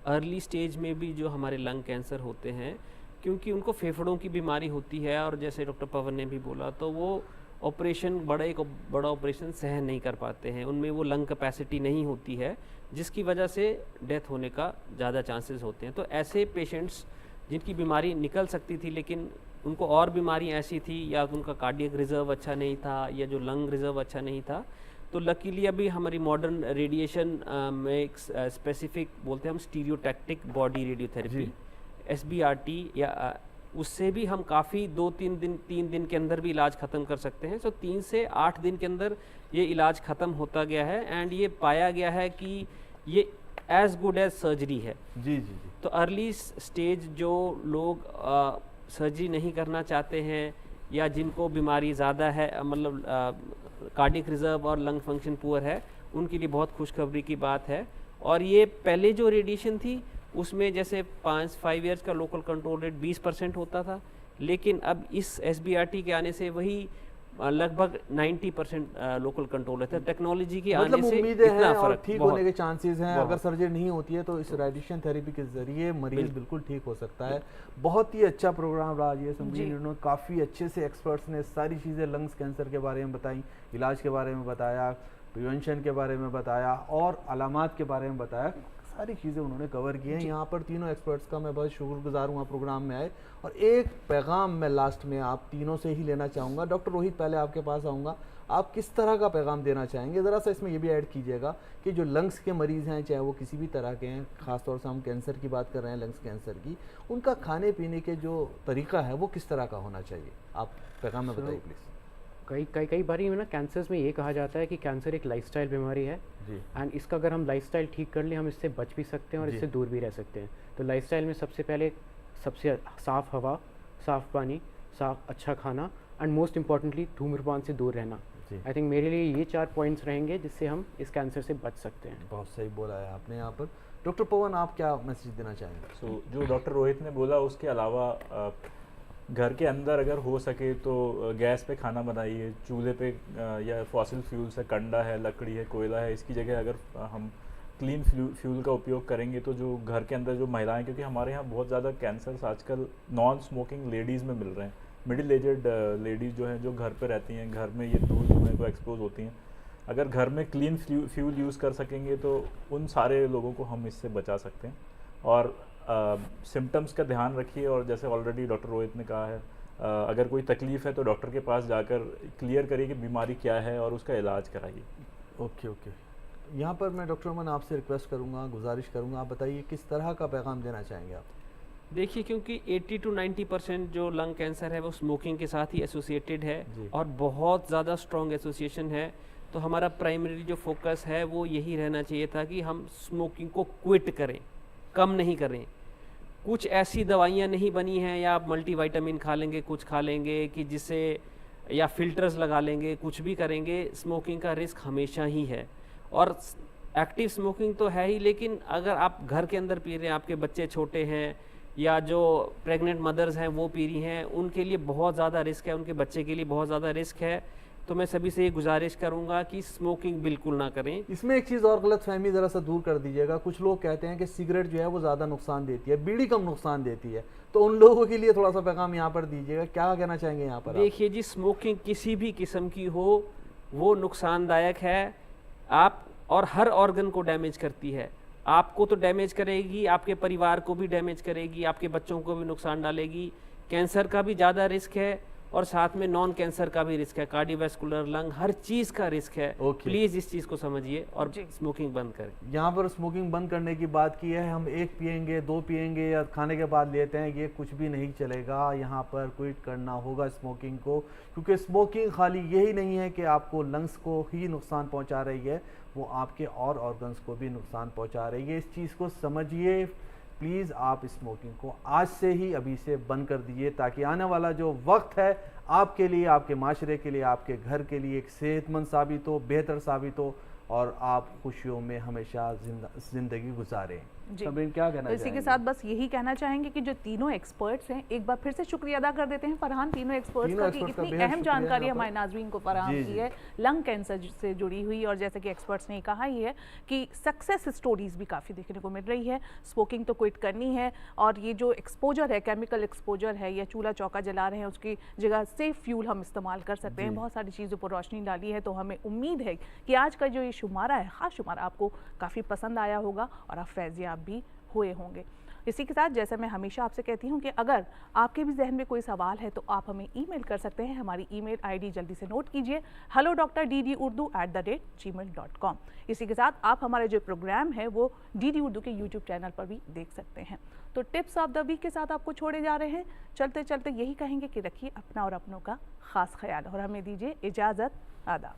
अर्ली स्टेज में भी जो हमारे लंग कैंसर होते हैं, क्योंकि उनको फेफड़ों की बीमारी होती है और जैसे डॉक्टर पवन ने भी बोला, तो वो ऑपरेशन बड़ा ऑपरेशन सहन नहीं कर पाते हैं, उनमें वो लंग कैपेसिटी नहीं होती है, जिसकी वजह से डेथ होने का ज़्यादा चांसेस होते हैं। तो ऐसे पेशेंट्स जिनकी बीमारी निकल सकती थी लेकिन उनको और बीमारी ऐसी थी या उनका कार्डियक रिजर्व अच्छा नहीं था या जो लंग रिजर्व अच्छा नहीं था, तो लकीली अभी हमारी मॉडर्न रेडिएशन में एक स्पेसिफिक बोलते हैं हम स्टीरियोटैक्टिक बॉडी रेडियोथेरेपी SBRT, या उससे भी हम काफ़ी 3 दिन के अंदर भी इलाज ख़त्म कर सकते हैं। तो 3 से 8 दिन के अंदर ये इलाज ख़त्म होता गया है एंड ये पाया गया है कि ये एज गुड एज सर्जरी है। जी जी जी। तो अर्ली स्टेज जो लोग सर्जरी नहीं करना चाहते हैं या जिनको बीमारी ज़्यादा है, मतलब कार्डियक रिजर्व और लंग फंक्शन पुअर है, उनके लिए बहुत खुशखबरी की बात है। और ये पहले जो रेडिएशन थी उसमें जैसे 5 इयर्स का लोकल कंट्रोल रेट 20% होता था, लेकिन अब इस SBRT के आने से वही लगभग 90% लोकल कंट्रोल रहता है। टेक्नोलॉजी के आने से इतना फर्क, ठीक होने के चांसेस हैं। अगर सर्जरी नहीं होती है तो इस रेडिएशन थेरेपी के जरिए मरीज बिल्कुल ठीक हो सकता है। बहुत ही अच्छा प्रोग्राम रहा ये संजीव, उन्होंने काफ़ी अच्छे से एक्सपर्ट्स ने सारी चीज़ें लंग्स कैंसर के बारे में बताई, इलाज के बारे में बताया, प्रिवेंशन के बारे में बताया और अलामात के बारे में बताया। सारी चीज़ें उन्होंने कवर की हैं। यहाँ पर तीनों एक्सपर्ट्स का मैं बहुत शुक्रगुजार हूँ प्रोग्राम में आए। और एक पैगाम मैं लास्ट में आप तीनों से ही लेना चाहूँगा। डॉक्टर रोहित, पहले आपके पास आऊँगा, आप किस तरह का पैगाम देना चाहेंगे? ज़रा सा इसमें ये भी ऐड कीजिएगा कि जो लंग्स के मरीज़ हैं, चाहे वो किसी भी तरह के हैं, ख़ासतौर से हम कैंसर की बात कर रहे हैं, लंग्स कैंसर की, उनका खाने पीने के जो तरीका है वो किस तरह का होना चाहिए? आप पैगाम में बताइए प्लीज़। कई बारी ना कैंसर्स में ये कहा जाता है कि कैंसर एक लाइफस्टाइल बीमारी है एंड इसका अगर हम लाइफस्टाइल ठीक कर लें, हम इससे बच भी सकते हैं और इससे दूर भी रह सकते हैं। तो लाइफस्टाइल में सबसे पहले साफ़ हवा, साफ़ पानी, अच्छा खाना एंड मोस्ट इम्पॉर्टेंटली धूम्रपान से दूर रहना। आई थिंक मेरे लिए ये 4 पॉइंट्स रहेंगे जिससे हम इस कैंसर से बच सकते हैं। बहुत सही बोला है आपने यहाँ पर। डॉक्टर पवन, आप क्या मैसेज देना चाहेंगे? जो डॉक्टर रोहित ने बोला उसके अलावा घर के अंदर अगर हो सके तो गैस पे खाना बनाइए, चूल्हे पे या फॉसिल फ्यूल्स है, कंडा है, लकड़ी है, कोयला है, इसकी जगह अगर हम क्लीन फ्यूल का उपयोग करेंगे तो जो घर के अंदर जो महिलाएं, क्योंकि हमारे यहाँ बहुत ज़्यादा कैंसर्स आजकल नॉन स्मोकिंग लेडीज़ में मिल रहे हैं, मिडिल एजेड लेडीज़ जो हैं जो घर पे रहती हैं, घर में ये धूल धुएं को एक्सपोज होती हैं, अगर घर में क्लीन फ्यूल यूज़ कर सकेंगे तो उन सारे लोगों को हम इससे बचा सकते हैं। और सिम्टम्स का ध्यान रखिए, और जैसे ऑलरेडी डॉक्टर रोहित ने कहा है, अगर कोई तकलीफ़ है तो डॉक्टर के पास जाकर क्लियर करिए कि बीमारी क्या है और उसका इलाज कराइए। ओके। यहाँ पर मैं डॉक्टर अमन आपसे रिक्वेस्ट करूँगा, गुजारिश करूँगा, आप बताइए किस तरह का पैगाम देना चाहेंगे आप? देखिए, क्योंकि 80 to 90% जो लंग कैंसर है वो स्मोकिंग के साथ ही एसोसिएटेड है और बहुत ज़्यादा स्ट्रॉन्ग एसोसिएशन है, तो हमारा प्राइमरी जो फोकस है वो यही रहना चाहिए था कि हम स्मोकिंग को क्विट करें, कम नहीं करें। कुछ ऐसी दवाइयाँ नहीं बनी हैं या आप मल्टीविटामिन खा लेंगे, कुछ खा लेंगे कि जिससे, या फिल्टर्स लगा लेंगे, कुछ भी करेंगे, स्मोकिंग का रिस्क हमेशा ही है। और एक्टिव स्मोकिंग तो है ही, लेकिन अगर आप घर के अंदर पी रहे हैं, आपके बच्चे छोटे हैं या जो प्रेग्नेंट मदर्स हैं वो पी रही हैं, उनके लिए बहुत ज़्यादा रिस्क है, उनके बच्चे के लिए बहुत ज़्यादा रिस्क है। तो मैं सभी से ये गुजारिश करूंगा कि स्मोकिंग बिल्कुल ना करें। इसमें एक चीज़ और गलतफहमी ज़रा सा दूर कर दीजिएगा, कुछ लोग कहते हैं कि सिगरेट जो है वो ज़्यादा नुकसान देती है, बीड़ी कम नुकसान देती है, तो उन लोगों के लिए थोड़ा सा पैगाम यहाँ पर दीजिएगा, क्या कहना चाहेंगे यहाँ पर? देखिए जी, स्मोकिंग किसी भी किस्म की हो वो नुकसानदायक है, आप और हर ऑर्गन को डैमेज करती है। आपको तो डैमेज करेगी, आपके परिवार को भी डैमेज करेगी, आपके बच्चों को भी नुकसान डालेगी। कैंसर का भी ज़्यादा रिस्क है और साथ में नॉन कैंसर का भी रिस्क है, कार्डियोवैस्कुलर, लंग, हर चीज़ का रिस्क है। प्लीज़ इस चीज़ को समझिए और स्मोकिंग बंद करें। यहाँ पर स्मोकिंग बंद करने की बात की है, हम 1 पियेंगे, 2 पियेंगे या खाने के बाद लेते हैं, ये कुछ भी नहीं चलेगा। यहाँ पर क्विट करना होगा स्मोकिंग को, क्योंकि स्मोकिंग खाली यही नहीं है कि आपको लंग्स को ही नुकसान पहुँचा रही है, वो आपके और ऑर्गन्स को भी नुकसान पहुँचा रही है। इस चीज़ को समझिए प्लीज़। आप स्मोकिंग को आज से ही अभी से बंद कर दीजिए, ताकि आने वाला जो वक्त है आपके लिए, आपके माशरे के लिए, आपके घर के लिए एक सेहतमंद साबित हो, बेहतर साबित हो और आप खुशियों में हमेशा ज़िंदगी गुजारें। सबरीन, क्या कहना तो इसी के साथ बस यही कहना चाहेंगे कि जो तीनों एक्सपर्ट्स हैं, एक बार फिर से शुक्रिया अदा कर देते हैं फरहान, तीनों एक्सपर्ट्स का, कि इतनी अहम जानकारी हमारे नाज़रीन को फराहम की है लंग कैंसर से जुड़ी हुई। और जैसे कि एक्सपर्ट्स ने कहा ही है कि सक्सेस स्टोरीज भी काफ़ी देखने को मिल रही है। स्मोकिंग तो क्विट करनी है, और ये जो एक्सपोजर है, केमिकल एक्सपोजर है या चूल्हा चौका जला रहे हैं, उसकी जगह सेफ फ्यूल हम इस्तेमाल कर सकते हैं। बहुत सारी चीज़ों पर रोशनी डाली है, तो हमें उम्मीद है कि आज का जो ये शुमारा है, ख़ास शुमारा, आपको काफ़ी पसंद आया होगा और आप फैज़याब भी हुए होंगे। इसी के साथ जैसे मैं हमेशा आपसे कहती हूँ कि अगर आपके भी जहन में कोई सवाल है तो आप हमें ईमेल कर सकते हैं। हमारी ईमेल आईडी जल्दी से नोट कीजिए, hello.drurdu@gmail.com। इसी के साथ आप हमारे जो प्रोग्राम है वो DD उर्दू के यूट्यूब चैनल पर भी देख सकते हैं। तो टिप्स ऑफ द वीक के साथ आपको छोड़े जा रहे हैं। चलते चलते यही कहेंगे कि रखिए अपना और अपनों का खास ख्याल, और हमें दीजिए इजाज़त। आदाब।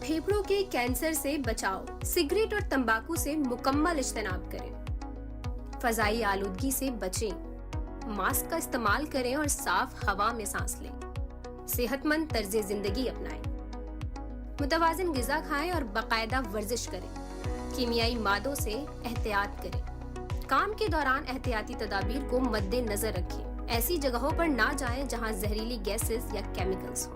फेफड़ों के कैंसर से बचाओ, सिगरेट और तंबाकू से मुकम्मल इज्तनाब करें, फजाई आलूदगी से बचें, मास्क का इस्तेमाल करें और साफ हवा में सांस लें, सेहतमंद तर्ज जिंदगी अपनाएं, मुतवाजिन गिज़ा खाएं और बाकायदा वर्जिश करें, कीमियाई मादों से एहतियात करें, काम के दौरान एहतियाती तदाबीर को मद्देनजर रखें, ऐसी जगहों पर ना जाएं जहां जहरीली गैसेस या केमिकल्स हों।